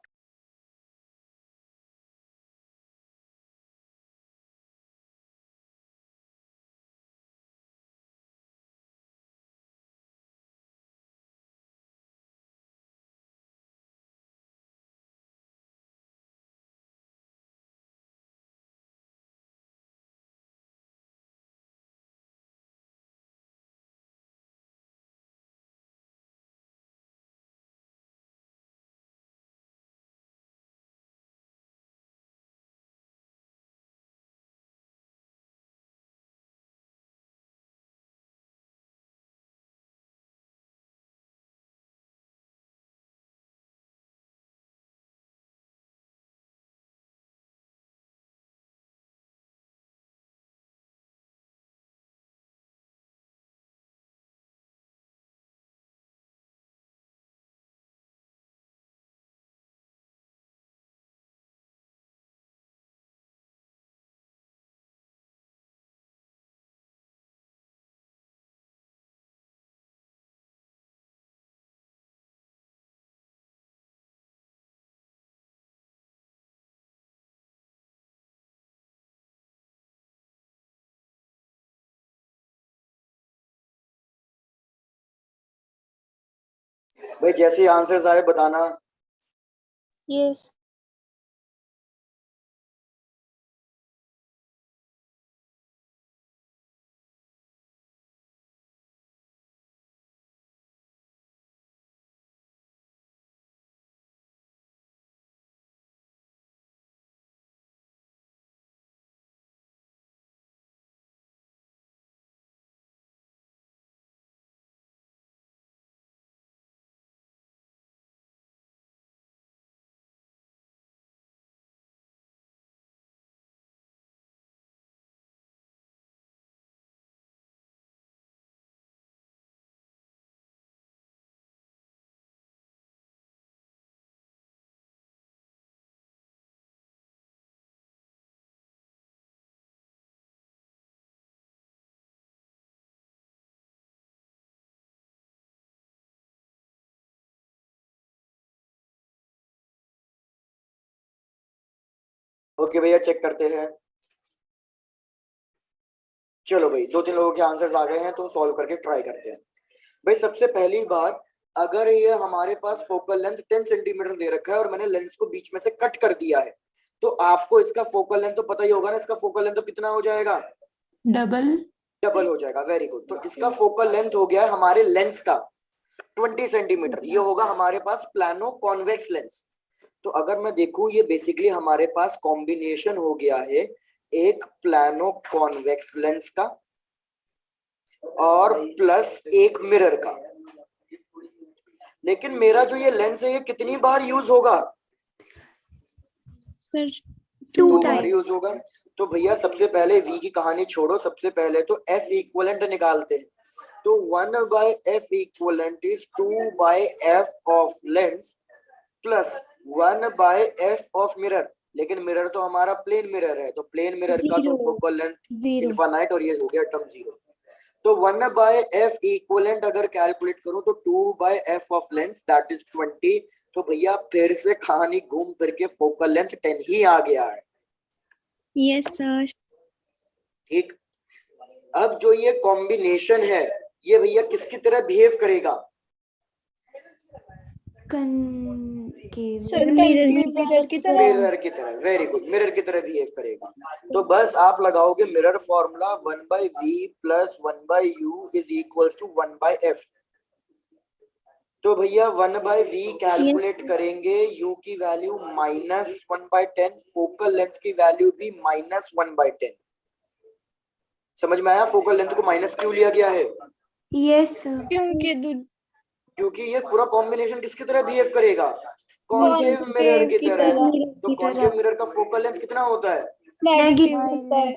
भाई जैसे आंसर्स आए बताना। यस ओके भैया चेक करते हैं। चलो भाई 2-3 लोगों के आंसर्स आ गए हैं तो सॉल्व करके ट्राई करते हैं। भाई सबसे पहली बात, अगर ये हमारे पास फोकल लेंथ 10 सेंटीमीटर दे रखा है और मैंने लेंस को बीच में से कट कर दिया है, तो आपको इसका फोकल लेंथ तो पता ही होगा ना, इसका फोकल लेंथ तो कितना हो जाएगा? डबल हो जाएगा। Very good. तो इसका फोकल लेंथ हो गया है हमारे लेंस का 20 सेंटीमीटर। ये होगा हमारे पास प्लानो कॉन्वेक्स लेंस। तो अगर मैं देखूं, ये बेसिकली हमारे पास कॉम्बिनेशन हो गया है एक प्लानो कॉन्वेक्स लेंस का और प्लस एक मिरर का। लेकिन मेरा जो ये लेंस है ये कितनी बार यूज होगा? सर 2 2 बार टाइम्स। यूज होगा। तो भैया सबसे पहले v की कहानी छोड़ो, सबसे पहले तो f इक्वलेंट निकालते हैं। तो 1/f equivalent is 2/f of lens plus 1/f of mirror. लेकिन मिरर तो हमारा प्लेन मिरर है, तो प्लेन मिरर का तो 0 फोकल लेंथ 0 इनफाइनाइट और ये हो गया टर्म 0। तो 1/f इक्वलेंट अगर कैलकुलेट करूं तो 2/f of lens that is 20। तो भैया फिर से कहानी घूम फिर के फोकल लेंथ 10 ही आ गया है। Yes sir. ठीक। अब जो ये कॉम्बिनेशन है ये भैया किसकी तरह बिहेव करेगा? सर मिरर मिरर की तरह। मिरर की तरह। वेरी गुड, मिरर की तरह बिहेव करेगा। तो बस आप लगाओगे mirror formula 1/v plus 1/u is equals to 1/f। तो भैया 1/v कैलकुलेट करेंगे, u की वैल्यू -1/10, फोकल लेंथ की वैल्यू भी -1/10। समझ में आया फोकल लेंथ को माइनस क्यों लिया गया है? यस क्योंकि ये पूरा कॉम्बिनेशन किसकी तरह बिहेव करेगा? कॉन्केव मिरर की तरह। तो कॉन्केव मिरर का फोकल लेंथ कितना होता है? नेगेटिव।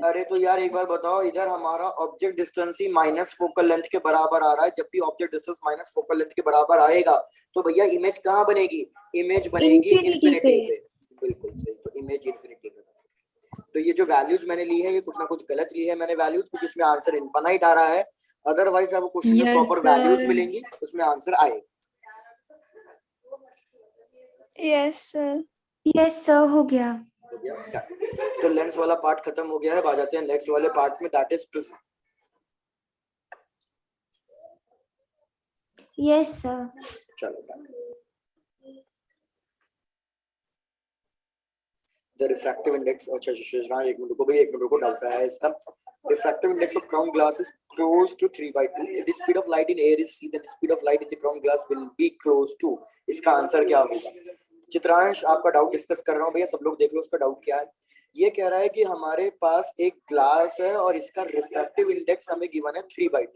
अरे तो यार एक बार बताओ, इधर हमारा ऑब्जेक्ट डिस्टेंस ही माइनस फोकल लेंथ के बराबर आ रहा है। जब भी object distance minus focal length के बराबर आएगा तो भैया इमेज कहाँ बनेगी? इमेज बनेगी इंफिनिटी पे। बिल्कुल सही। तो इमेज इंफिनिटी पे। तो ये जो वैल्यूज मैंने ली है ये कुछ ना कुछ गलत ली है मैंने वैल्यूज, क्योंकि इसमें आंसर इनफाइनाइट आ रहा है। अदरवाइज आपको क्वेश्चन में प्रॉपर वैल्यूज मिलेंगी, उसमें आंसर आएगा। यस सर हो गया। हो गया। तो लेंस वाला पार्ट खत्म हो गया है। आ जाते हैं नेक्स्ट वाले पार्ट में, that is prism. Yes sir. चलो द रिफ्रैक्टिव इंडेक्स, अच्छा एक मिनट को भैया, एक मिनट को डाउट आया है इसका। Refractive index of crown glass is close to 3/2. If the speed of light in air is c, then the speed of light in the crown glass will be close to. इसका answer क्या होगा? चित्रांश आपका doubt discuss कर रहा हूँ भैया, सब लोग देख लो उसका डाउट क्या है। ये कह रहा है कि हमारे पास एक ग्लास है और इसका रिफ्रैक्टिव इंडेक्स हमें गिवन है 3/2।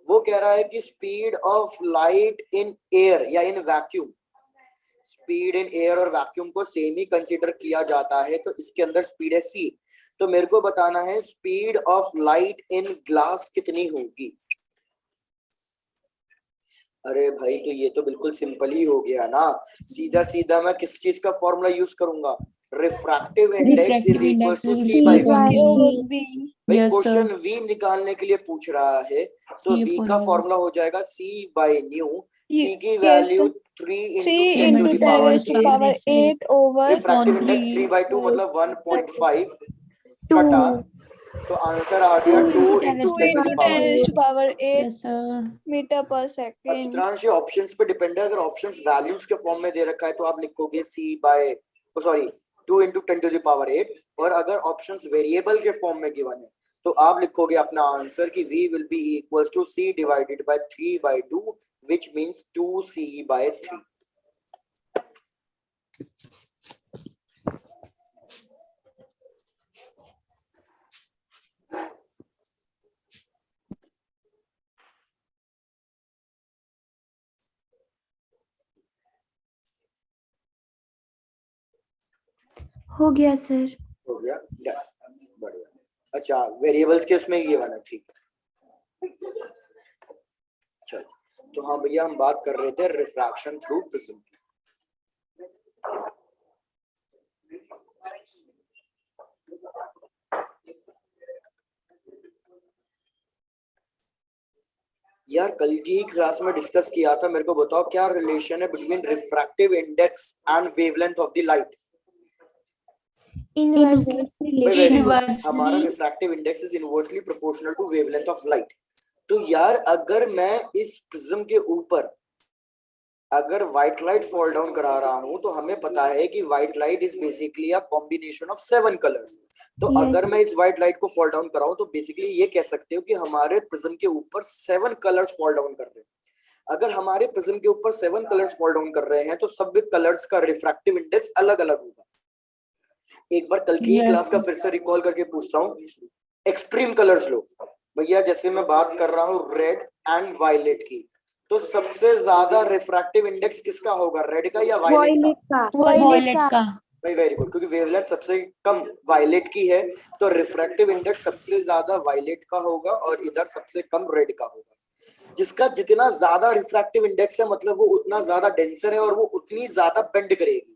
वो कह रहा है कि speed of light in air या in vacuum, speed in air और वैक्यूम को सेम ही कंसीडर किया जाता है, तो इसके अंदर स्पीड है c। तो मेरे को बताना है speed of light in glass कितनी होगी। अरे भाई तो ये तो बिल्कुल सिंपल ही हो गया ना। सीधा सीधा मैं किस चीज का फॉर्मूला यूज करूंगा? Refractive index is equals to c/v। भाई क्वेश्चन v निकालने के लिए पूछ रहा है, तो v का फॉर्मूला हो जाएगा c/ν। c की वैल्यू 3 × 10⁸ ओवर रिफ्रैक्टिव इंडेक्स 3/2 मतलब 1.5 कटा, तो आंसर आ गया 2 × 10⁸ मीटर पर अब सेकेंड। चित्रांश ये ऑप्शंस पे डिपेंड है। अगर ऑप्शंस वैल्यूज के फॉर्म में दे रखा है तो आप लिखोगे 2 × 10⁸, और अगर ऑप्शंस वेरिएबल के फॉर्म में गिवन है तो आप लिखोगे अपना आंसर कि v will be equals to c divided by 3/2 which means 2c/3। हो गया सर। हो गया, बढ़िया। अच्छा वेरिएबल्स के उसमें ये वाला ठीक। चलो तो हाँ भैया हम बात कर रहे थे रिफ्रैक्शन थ्रू प्रिज्म। यार कल की ही क्लास में डिस्कस किया था, मेरे को बताओ क्या रिलेशन है between refractive index and wavelength of the light? Inversely very good, Inversely. हमारा refractive index is inversely proportional to wavelength of light. तो यार अगर मैं इस प्रिज्म के ऊपर अगर व्हाइट लाइट फॉल डाउन करा रहा हूं तो हमें पता है कि white light is basically a combination of 7 colours. तो Yes. अगर मैं इस व्हाइट लाइट को फॉल डाउन कराऊं तो बेसिकली ये कह सकते हो कि हमारे प्रिज्म के ऊपर 7 कलर्स फॉल डाउन कर रहे हैं। अगर हमारे प्रिज्म के ऊपर 7 कलर्स फॉल डाउन कर रहे हैं तो सब कलर्स का रिफ्रैक्टिव इंडेक्स अलग अलग होगा। एक बार कल की Yes. क्लास का फिर से रिकॉल करके पूछता हूँ, एक्सट्रीम कलर्स लो भैया, जैसे मैं बात कर रहा हूँ रेड एंड वायलेट की, तो सबसे ज्यादा रिफ्रैक्टिव इंडेक्स किसका होगा, रेड का या वायलेट का? Violet का. भाई वेरी गुड, क्योंकि वेवलेंथ सबसे कम वायलेट की है तो रिफ्रैक्टिव इंडेक्स सबसे ज्यादा वायलेट का होगा और इधर सबसे कम रेड का होगा। जिसका जितना ज्यादा रिफ्रैक्टिव इंडेक्स है मतलब वो उतना ज्यादा डेंसर है और वो उतनी ज्यादा बेंड करेगी।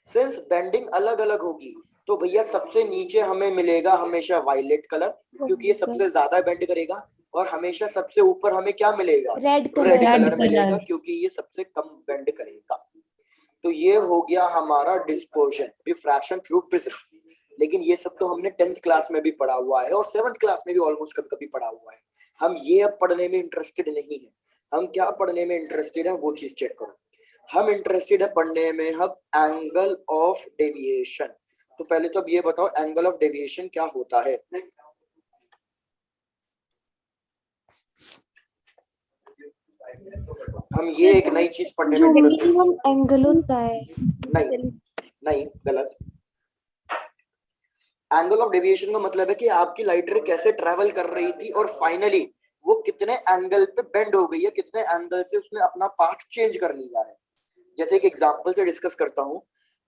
सिंस बेंडिंग अलग अलग होगी तो भैया सबसे नीचे हमें मिलेगा हमेशा वायलेट कलर, क्योंकि ये सबसे ज्यादा बेंड करेगा, और हमेशा सबसे ऊपर हमें क्या मिलेगा, रेड कलर मिलेगा, क्योंकि ये सबसे कम बेंड करेगा। तो ये हो गया हमारा डिस्पर्शन, रिफ्रैक्शन थ्रू प्रिज्म। लेकिन ये सब तो हमने 10th क्लास में भी पढ़ा हुआ है और 7th क्लास में भी ऑलमोस्ट कभी कभी पढ़ा हुआ है। हम ये अब पढ़ने में इंटरेस्टेड नहीं है। हम क्या पढ़ने में इंटरेस्टेड है वो चीज चेक करो। हम इंटरेस्टेड है पढ़ने में हम एंगल ऑफ डेविएशन। तो पहले तो अब ये बताओ एंगल ऑफ डेविएशन क्या होता है। हम ये एक नई चीज पढ़ने में जो इंटरेस्टेड, मिनिमम एंगल होता है। नहीं नहीं गलत। एंगल ऑफ डेविएशन का मतलब है कि आपकी लाइट रे कैसे ट्रेवल कर रही थी और फाइनली वो कितने एंगल पे बेंड हो गई है, कितने एंगल से उसने अपना पाथ चेंज कर लिया है। जैसे एक एग्जांपल से डिस्कस करता हूँ।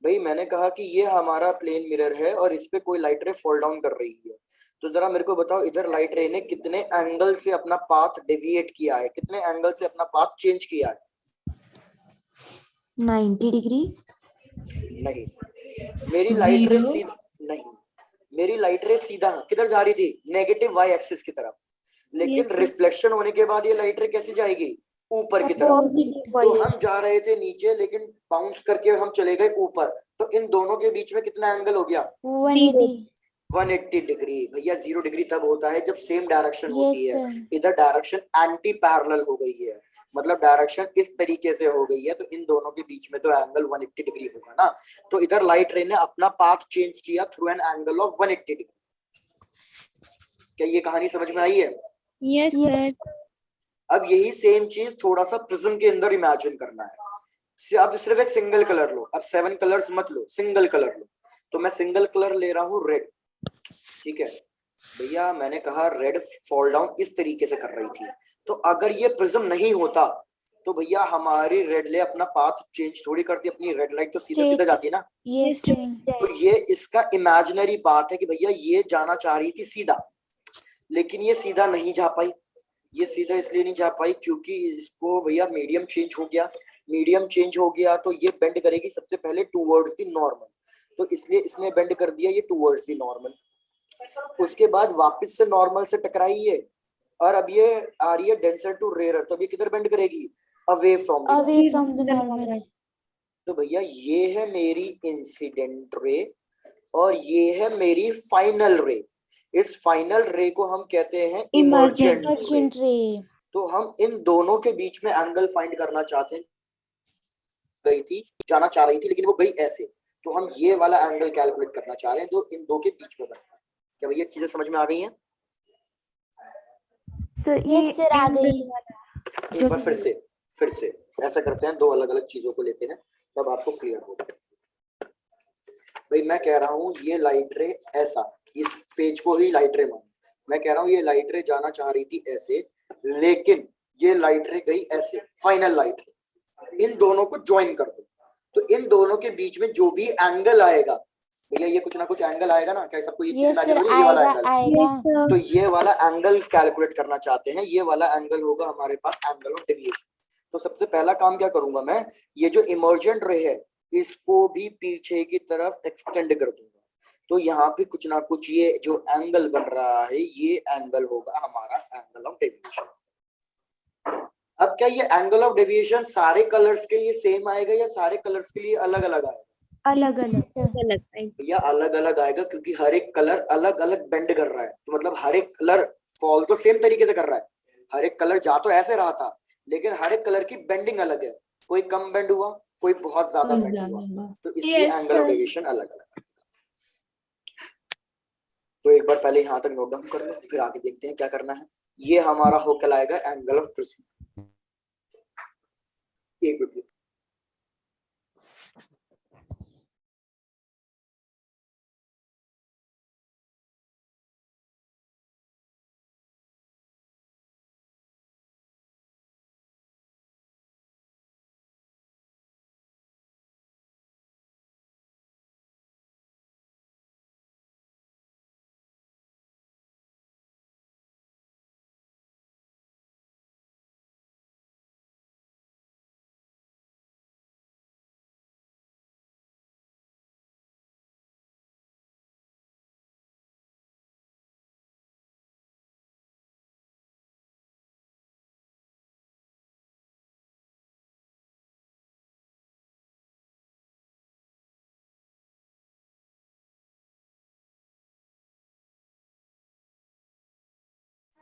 भाई मैंने कहा कि ये हमारा प्लेन मिरर है और इस पे कोई लाइट रे फॉल डाउन कर रही है, तो जरा मेरे को बताओ इधर लाइट रे ने कितने एंगल से अपना पाथ डेविएट किया है, कितने एंगल से अपना पाथ चेंज किया है? 90 डिग्री। नहीं, मेरी लाइट रे Zero. सीधा नहीं, मेरी लाइट रे सीधा किधर जा रही थी, नेगेटिव वाई एक्सिस की तरफ। लेकिन Yes, sir. रिफ्लेक्शन होने के बाद ये लाइट रे कैसे जाएगी, ऊपर की तरफ। Opposite तो वाले। हम जा रहे थे नीचे लेकिन बाउंस करके हम चले गए ऊपर, तो इन दोनों के बीच में कितना एंगल हो गया, 180 डिग्री। भैया 0 डिग्री तब होता है जब सेम डायरेक्शन होती है। इधर डायरेक्शन एंटी पैरेलल हो गई है, मतलब डायरेक्शन इस तरीके से हो गई है, तो इन दोनों के बीच में तो एंगल 180 डिग्री होगा ना। तो इधर लाइट रे ने अपना पाथ चेंज किया through an angle of 180 degree. क्या ये कहानी समझ में आई है? Yes, sir. अब यही सेम चीज थोड़ा सा प्रिज्म के अंदर इमेजिन करना है। अब सिर्फ एक सिंगल कलर लो, अब 7 कलर्स मत लो, सिंगल कलर लो। तो मैं सिंगल कलर ले रहा हूँ रेड, ठीक है भैया। मैंने कहा रेड फॉल डाउन इस तरीके से कर रही थी, तो अगर ये प्रिज्म नहीं होता तो भैया हमारी रेड ले अपना पाथ चेंज थोड़ी करती, अपनी रेड लाइट तो सीधा सीधा जाती ना। तो ये इसका इमेजिनरी बात है कि भैया ये जाना चाह रही थी सीधा, लेकिन ये सीधा नहीं जा पाई। ये सीधा इसलिए नहीं जा पाई क्योंकि इसको भैया मीडियम चेंज हो गया। मीडियम चेंज हो गया तो ये बेंड करेगी सबसे पहले टूवर्ड्स द नॉर्मल, तो इसलिए इसने बेंड कर दिया ये टूवर्ड्स द नॉर्मल। उसके बाद वापस से नॉर्मल से टकराई है और अब ये आ रही है डेंसर टू रेयर, तो अब ये किधर बेंड करेगी, अवे फ्रॉम द नॉर्मल। तो भैया ये है मेरी इंसिडेंट रे और ये है मेरी फाइनल रे। इस फाइनल रे को हम कहते हैं इमर्जेंट रे। तो हम इन दोनों के बीच में एंगल फाइंड करना चाहते हैं, गई थी जाना चाह रही थी लेकिन वो गई ऐसे, तो हम ये वाला एंगल कैलकुलेट करना चाह रहे हैं जो इन दो के बीच में बनता है। क्या भैया चीजें समझ में आ गई हैं? सर ये आ गई। एक बार फिर से ऐसा करते हैं, दो अलग अलग चीजों को लेते हैं तब आपको क्लियर होगा। भाई मैं कह रहा हूँ ये लाइट रे ऐसा, इस पेज को ही लाइट रे मान, मैं कह रहा हूँ ये लाइट रे जाना चाह रही थी ऐसे, लेकिन ये लाइट रे गई ऐसे, फाइनल लाइट रे। इन दोनों को ज्वाइन कर दो, तो इन दोनों के बीच में जो भी एंगल आएगा भैया ये कुछ ना कुछ एंगल आएगा ना। क्या सबको ये चीज इमेजिन हो रही है, ये वाला एंगल? Yes, sir. तो ये वाला एंगल कैलकुलेट करना चाहते हैं, ये वाला एंगल होगा हमारे पास एंगल ऑफ डेविएशन। तो सबसे पहला काम क्या करूंगा मैं, ये जो इमर्जेंट रे है इसको भी पीछे की तरफ एक्सटेंड कर दूंगा, तो यहाँ पे कुछ ना कुछ ये जो एंगल बन रहा है ये एंगल होगा हमारा एंगल ऑफ डेविएशन। अब क्या ये एंगल ऑफ डेविएशन सारे कलर्स के लिए सेम आएगा या सारे कलर्स के लिए अलग अलग आएगा? अलग अलग अलग आएगी। भैया अलग अलग आएगा क्योंकि हर एक कलर अलग अलग बेंड कर रहा है, तो मतलब हर एक कलर फॉल तो सेम तरीके से कर रहा है, हर एक कलर जा तो ऐसे रहा था लेकिन हर एक कलर की बेंडिंग अलग है, कोई कम बेंड हुआ कोई बहुत ज्यादा बेंड हुआ, तो इसलिए Yes, angle of sir. Deviation अलग अलग। तो एक बार पहले यहाँ तक नोट डाउन कर लो, फिर आगे देखते हैं क्या करना है। ये हमारा हो कहलाएगा एंगल ऑफ प्रिज्म। एक मिनट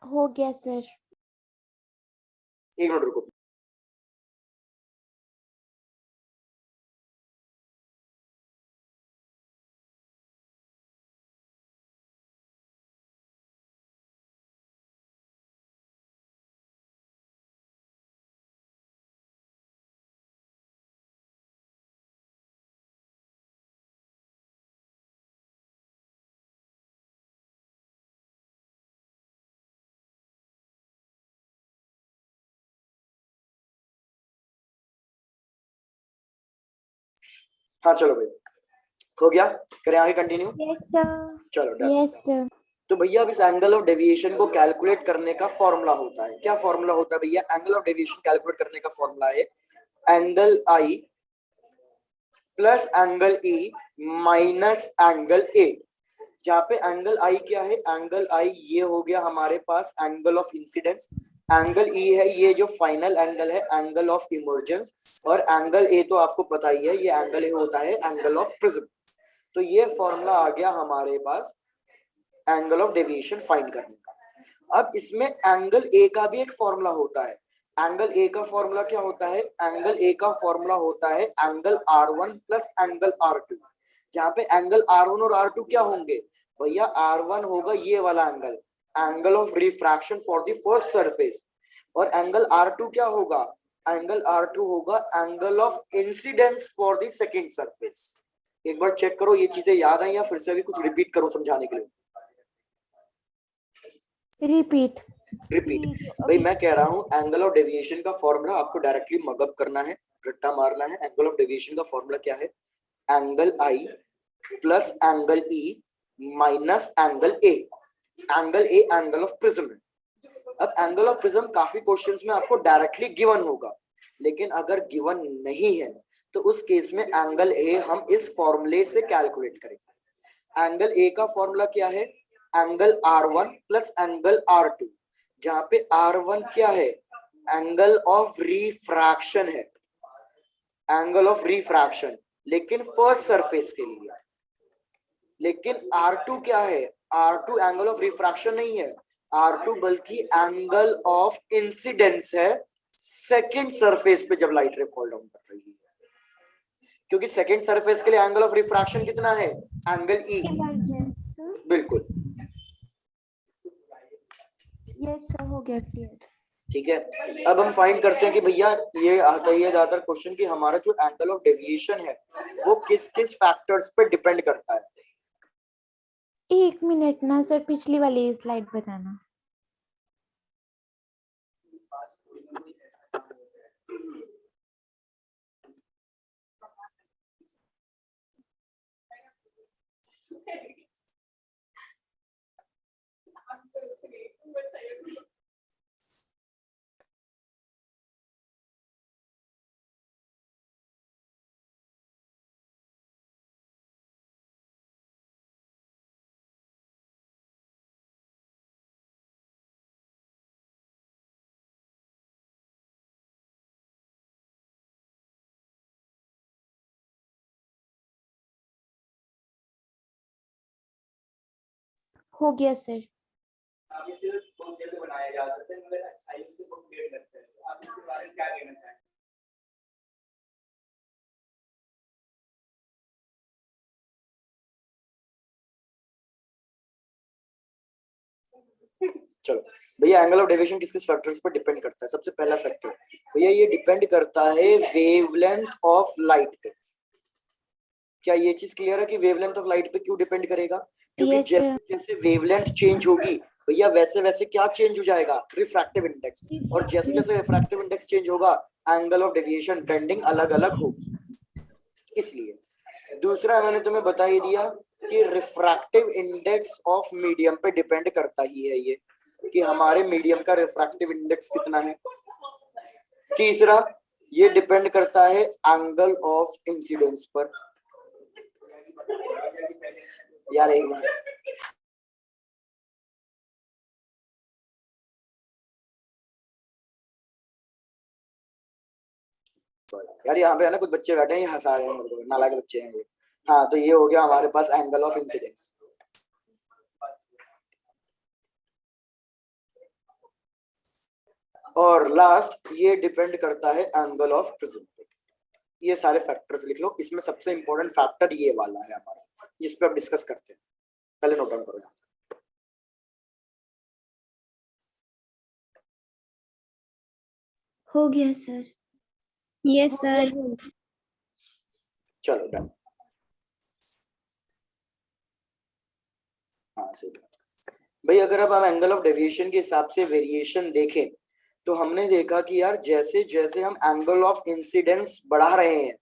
हो गया सर। रुको। हाँ चलो भाई, हो गया, करें आगे कंटिन्यू। Yes sir. चलो डन। Yes sir. तो भैया अब इस एंगल ऑफ डेविएशन को कैलकुलेट करने का फॉर्मूला होता है, क्या फॉर्मूला होता है भैया? एंगल ऑफ डेविएशन कैलकुलेट करने का फॉर्मूला है एंगल आई plus angle E minus angle ए। जहाँ पे एंगल आई क्या है, एंगल आई ये हो गया हमारे पास angle of incidence, angle E है ये जो फाइनल एंगल है एंगल ऑफ इमर्जेंस, और एंगल ए तो आपको पता ही है ये एंगल ए होता है एंगल ऑफ प्रिज्म। तो ये फॉर्मूला आ गया हमारे पास एंगल ऑफ डेविएशन फाइंड करने का। अब इसमें एंगल ए का भी एक फॉर्मूला होता है। एंगल ए का फॉर्मूला क्या होता है? एंगल ए का फॉर्मूला होता है angle R1 plus angle R2। जहाँ पे एंगल R1 और R2 क्या होंगे भैया? R1 होगा ये वाला angle, angle of refraction for the first surface, और एंगल R2 क्या होगा? एंगल R2 होगा angle of incidence for the second surface. एक बार चेक करो ये चीजें याद आई या फिर से भी कुछ रिपीट करूं समझाने के लिए? रिपीट। रिपीट। भाई मैं कह रहा हूँ एंगल ऑफ डेविएशन का फॉर्मूला आपको डायरेक्टली मगअप करना है, रट्टा मारना है। एंगल ऑफ डेविएशन का फॉर्मूला क्या है? Angle I plus angle E minus angle A. Angle A angle of prism है। अब एंगल ऑफ प्रिज्म काफी क्वेश्चंस में आपको डायरेक्टली गिवन होगा, लेकिन अगर गिवन नहीं है तो उस केस में एंगल ए हम इस फॉर्मूले से कैलकुलेट करेंगे। एंगल ए का फॉर्मूला क्या है? Angle R1 plus angle R2, जहां पे R1 क्या है? एंगल ऑफ रिफ्रैक्शन है, एंगल ऑफ रिफ्रैक्शन, लेकिन फर्स्ट सरफेस के लिए। लेकिन R2 क्या है? R2 एंगल ऑफ रिफ्रैक्शन नहीं है, R2 बल्कि एंगल ऑफ इंसिडेंस है सेकंड सरफेस पे जब लाइट रे फॉल डाउन कर रही है, क्योंकि सेकंड सरफेस के लिए एंगल ऑफ रिफ्रैक्शन कितना है? Angle E. बिल्कुल यस सर, हो गया क्लियर। ठीक है। अब हम फाइंड करते हैं कि भैया ये आता ही है ज्यादातर क्वेश्चन कि हमारा जो एंगल ऑफ डेविएशन है वो किस किस फैक्टर्स पे डिपेंड करता है। 1 मिनट ना सर, पिछली वाली स्लाइड बताना। हो गया सर। ये सिर्फ बहुत जल्दी बनाया जा सकता है मगर अच्छाई से बहुत देर लगता है। तो आप इसके बारे में क्या कहना चाहेंगे? चलो भैया, एंगल ऑफ डेविएशन किस किस फैक्टर्स पर डिपेंड करता है? सबसे पहला फैक्टर भैया ये डिपेंड करता है वेवलेंथ ऑफ लाइट पे। क्या ये चीज क्लियर है कि वेवलेंथ ऑफ लाइट पे क्यों डिपेंड करेगा? क्योंकि Yes, जैसे sir. जैसे वेवलेंथ चेंज होगी भैया वैसे वैसे क्या चेंज हो जाएगा? Refractive index. और जैसे जैसे रिफ्रैक्टिव इंडेक्स चेंज होगा एंगल ऑफ डेविएशन बेंडिंग अलग अलग होगी। इसलिए दूसरा मैंने तुम्हें बता ही दिया कि रिफ्रैक्टिव इंडेक्स ऑफ मीडियम पे डिपेंड करता ही है ये, कि हमारे मीडियम का रिफ्रैक्टिव इंडेक्स कितना है। तीसरा ये डिपेंड करता है एंगल ऑफ इंसिडेंस पर। यार एक मिनट, यार यहाँ पे है ना कुछ बच्चे बैठे हैं, ये हंसा रहे हैं मेरे को, नालायक बच्चे हैं ये। हाँ तो ये हो गया हमारे पास एंगल ऑफ इंसिडेंस। और लास्ट ये डिपेंड करता है एंगल ऑफ प्रिज्म पे। ये सारे फैक्टर्स लिख लो, इसमें सबसे इंपॉर्टेंट फैक्टर ये वाला है हमारा, जिस पे अब डिस्कस करते हैं। पहले नोट डाउन करो यहाँ। हो गया सर। Yes, sir. चलो डन। हाँ सही बात भाई। अगर अब हम एंगल ऑफ डेविएशन के हिसाब से वेरिएशन देखें तो हमने देखा कि यार जैसे जैसे हम एंगल ऑफ इंसिडेंस बढ़ा रहे हैं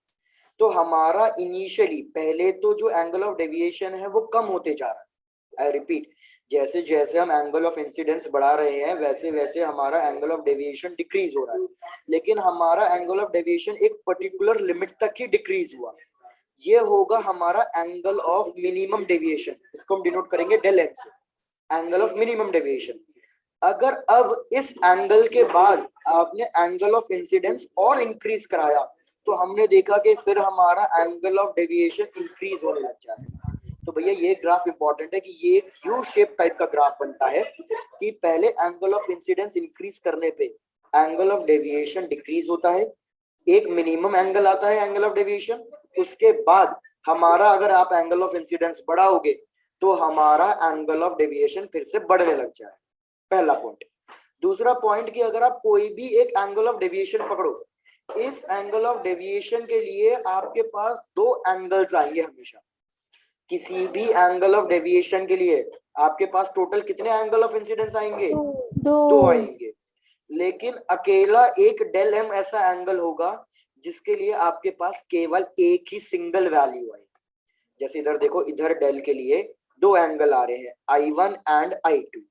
तो हमारा इनिशियली पहले तो जो एंगल ऑफ डेविएशन है वो कम होते जा रहा है। आई रिपीट, जैसे जैसे हम एंगल ऑफ इंसिडेंस बढ़ा रहे हैं वैसे वैसे हमारा एंगल ऑफ डेविएशन डिक्रीज हो रहा है। लेकिन हमारा एंगल ऑफ डेविएशन एक पर्टिकुलर लिमिट तक ही डिक्रीज हुआ। ये होगा हमारा एंगल ऑफ मिनिमम डेविएशन, इसको हम डिनोट करेंगे डेल एम से, एंगल ऑफ मिनिमम डेविएशन। अगर अब इस एंगल के बाद आपने एंगल ऑफ इंसिडेंस और इंक्रीज कराया तो हमने देखा कि फिर हमारा एंगल ऑफ डेविएशन इंक्रीज होने लग जाएगा। तो भैया ये ग्राफ इंपॉर्टेंट है कि ये एक यू शेप टाइप का ग्राफ बनता है कि पहले एंगल ऑफ इंसिडेंस इंक्रीज करने पे एंगल ऑफ डेविएशन डिक्रीज होता है, एक मिनिमम एंगल आता है एंगल ऑफ डेविएशन, उसके बाद हमारा अगर आप एंगल ऑफ इंसिडेंस बढ़ाओगे तो हमारा एंगल ऑफ डेविएशन फिर से बढ़ने लग जाए। पहला पॉइंट। दूसरा पॉइंट कि अगर आप कोई भी एक एंगल ऑफ डेविएशन पकड़ो, इस एंगल ऑफ डेविएशन के लिए आपके पास दो एंगल्स आएंगे हमेशा। किसी भी एंगल ऑफ डेविएशन के लिए आपके पास टोटल कितने एंगल ऑफ इंसिडेंस आएंगे? दो आएंगे। लेकिन अकेला एक डेल एम ऐसा एंगल होगा जिसके लिए आपके पास केवल एक ही सिंगल वैल्यू आएगी। जैसे इधर देखो, इधर डेल के लिए दो एंगल आ रहे हैं I1 एंड I2,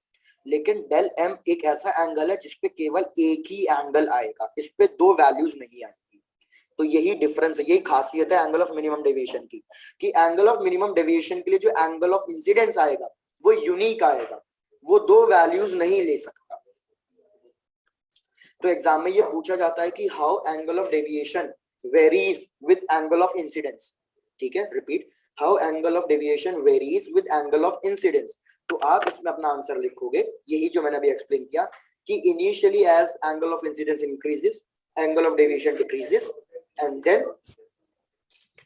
लेकिन डेल एम एक ऐसा एंगल है जिसपे केवल एक ही एंगल आएगा, इस पे दो वैल्यूज नहीं आएंगी। तो यही डिफरेंस है, यही खासियत है एंगल ऑफ मिनिमम डेविएशन की, कि एंगल ऑफ मिनिमम डेविएशन के लिए जो एंगल ऑफ इंसिडेंस आएगा वो यूनिक आएगा, वो दो वैल्यूज नहीं ले सकता। तो एग्जाम में ये पूछा जाता है कि how angle of deviation varies with angle of incidence. ठीक है, repeat, how angle of deviation varies with angle of incidence. तो आप इसमें अपना आंसर लिखोगे यही जो मैंने अभी एक्सप्लेन किया कि initially as angle of incidence increases angle of deviation decreases, and then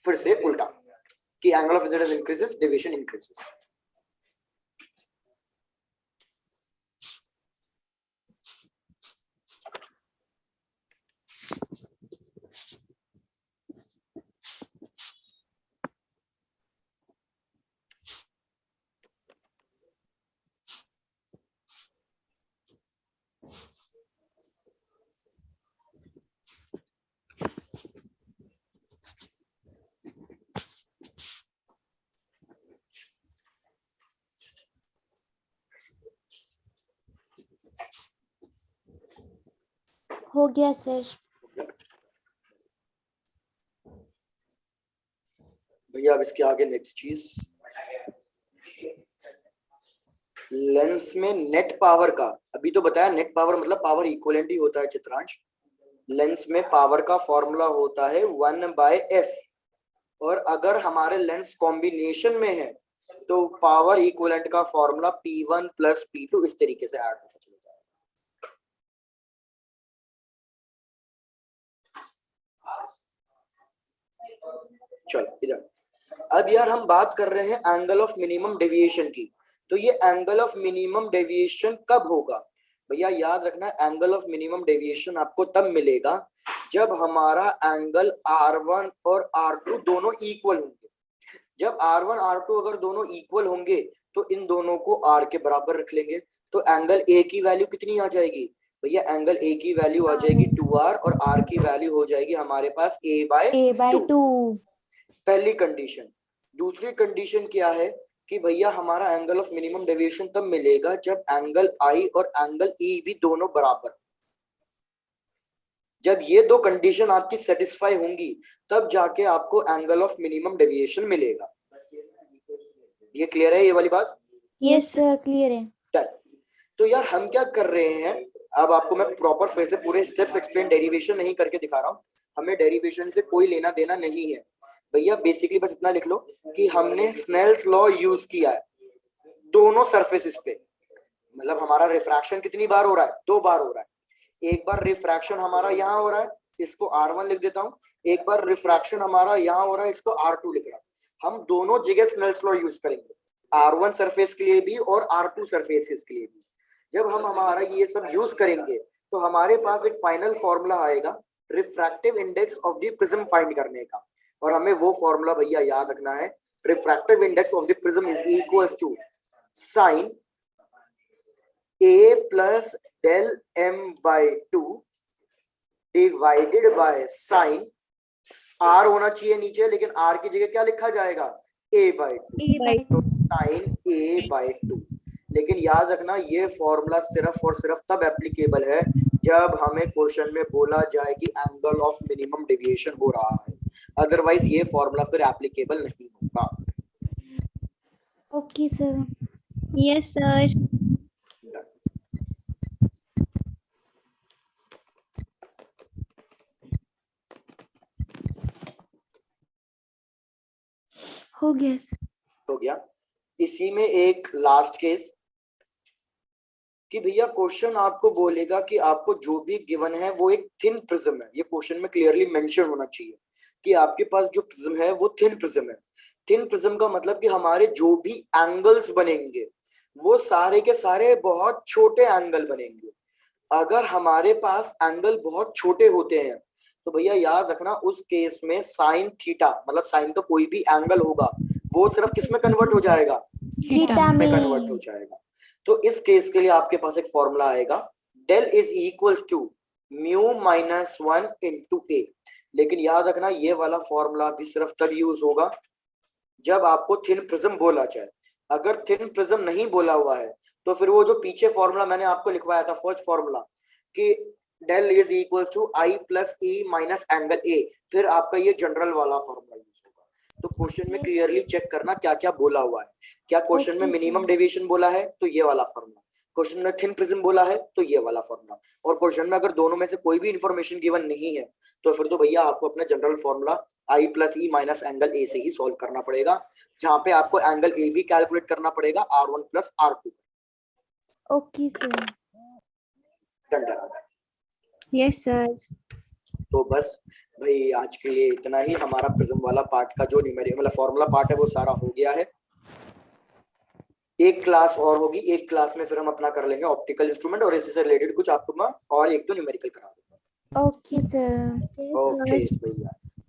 फिर से उल्टा कि angle of incidence increases deviation increases. हो गया सर। भैया अब इसके आगे नेक्स्ट चीज, लेंस में नेट पावर का, अभी तो बताया नेट पावर मतलब पावर इक्विवेलेंट ही होता है चित्रांश। लेंस में पावर का फॉर्मूला होता है 1/f, और अगर हमारे लेंस कॉम्बिनेशन में है तो पावर इक्विवेलेंट का फॉर्मूला P1 प्लस P2 इस तरीके से ऐड होता चला जाएगा। चलो इधर अब यार हम बात कर रहे हैं एंगल ऑफ मिनिमम डेविएशन की। तो ये एंगल ऑफ मिनिमम डेविएशन कब होगा भैया, याद रखना एंगल ऑफ मिनिमम डेविएशन आपको तब मिलेगा जब हमारा एंगल R1 और R2 दोनों इक्वल होंगे। जब R1 R2 अगर दोनों इक्वल होंगे तो इन दोनों को R के बराबर रख लेंगे, तो एंगल A की वैल्यू कितनी आ जाएगी भैया, एंगल A की वैल्यू आ जाएगी 2R और R की वैल्यू हो जाएगी हमारे पास A/2। पहली कंडीशन। दूसरी कंडीशन क्या है कि भैया हमारा एंगल ऑफ मिनिमम डेविएशन तब मिलेगा जब एंगल I और एंगल E भी दोनों बराबर। जब ये दो कंडीशन आपकी सेटिस्फाई होंगी तब जाके आपको एंगल ऑफ मिनिमम डेविएशन मिलेगा। ये क्लियर है ये वाली बात? यस सर क्लियर है। डन। तो यार हम क्या कर रहे हैं, अब आपको मैं प्रॉपर फिर से पूरे स्टेप्स एक्सप्लेन, डेरिवेशन नहीं करके दिखा रहा हूँ। हमें डेरिवेशन से कोई लेना देना नहीं है भैया, बेसिकली बस इतना लिख लो कि हमने स्नेल्स लॉ यूज किया है दोनों सरफेसेस पे। मतलब हमारा रिफ्रैक्शन कितनी बार हो रहा है, 2 बार हो रहा है। एक बार रिफ्रैक्शन हमारा यहाँ हो रहा है, इसको R1 लिख देता हूँ। एक बार रिफ्रैक्शन हमारा यहाँ हो रहा है, इसको R2 लिख रहा हूँ। हम दोनों जगह स्नेल्स लॉ यूज करेंगे, R1 सरफेस के लिए भी और R2 सरफेसेस के लिए भी। जब हम हमारा ये सब यूज करेंगे तो हमारे पास एक फाइनल फॉर्मूला आएगा refractive index of the prism find करने का, और हमें वो फॉर्मूला भैया याद रखना है। Refractive index of the prism is equals to sine A plus del m/2 divided by sine R होना चाहिए नीचे, लेकिन R की जगह क्या लिखा जाएगा, A/2, तो साइन A/2। लेकिन याद रखना ये फॉर्मूला सिर्फ और सिर्फ तब एप्लीकेबल है जब हमें क्वेश्चन में बोला जाए कि एंगल ऑफ मिनिमम डेविएशन हो रहा है, अदरवाइज ये फॉर्मूला फिर एप्लीकेबल नहीं होगा। Okay sir. Yes, sir. हो गया सर। हो गया। इसी में एक लास्ट केस कि भैया क्वेश्चन आपको बोलेगा कि आपको जो भी गिवन है वो एक थिन प्रिज्म है। ये क्वेश्चन में क्लियरली मेंशन होना चाहिए कि आपके पास जो प्रिज्म है वो थिन प्रिज्म है। थिन प्रिज्म का मतलब कि हमारे जो भी एंगल्स बनेंगे वो सारे के सारे बहुत छोटे एंगल बनेंगे। अगर हमारे पास एंगल बहुत छोटे होते हैं तो भैया याद रखना उस केस में साइन थीटा, मतलब साइन का कोई भी एंगल होगा वो सिर्फ किस में कन्वर्ट हो जाएगा, थीटा में में कन्वर्ट हो जाएगा। तो इस केस के लिए आपके पास एक फॉर्मूला आएगा del is equal to μ-1 into A. लेकिन याद रखना ये वाला फॉर्मूला भी सिर्फ तब यूज होगा जब आपको थिन प्रिज्म बोला जाए। अगर थिन प्रिज्म नहीं बोला हुआ है तो फिर वो जो पीछे फॉर्मूला मैंने आपको लिखवाया था फर्स्ट फॉर्मूला कि del is equal to I plus E minus angle A, फिर आपका ये जनरल वाला फॉर्मूला यूज होगा। तो क्वेश्चन में क्लियरली चेक करना क्या क्या बोला हुआ है। क्या क्वेश्चन में मिनिमम डेविएशन बोला है तो ये वाला फॉर्मूला, क्वेश्चन में थिन प्रिज्म बोला है तो ये वाला फॉर्मूला, और क्वेश्चन में अगर दोनों में से कोई भी इंफॉर्मेशन गिवन नहीं है तो फिर तो भैया आपको अपना general formula I plus E minus angle ए से ही सॉल्व करना पड़ेगा, जहां पे आपको एंगल ए भी कैलकुलेट करना पड़ेगा R1 plus R2। Okay sir. Done done. Yes, sir. तो बस भाई आज के लिए इतना ही। हमारा प्रिज्म वाला पार्ट का जो न्यूमेरिकल मतलब फॉर्मूला पार्ट है वो सारा हो गया है। एक क्लास और होगी, एक क्लास में फिर हम अपना कर लेंगे ऑप्टिकल इंस्ट्रूमेंट और इससे रिलेटेड कुछ आपको मैं और एक दो न्यूमेरिकल करा दूंगा। Okay sir. ओके भैया।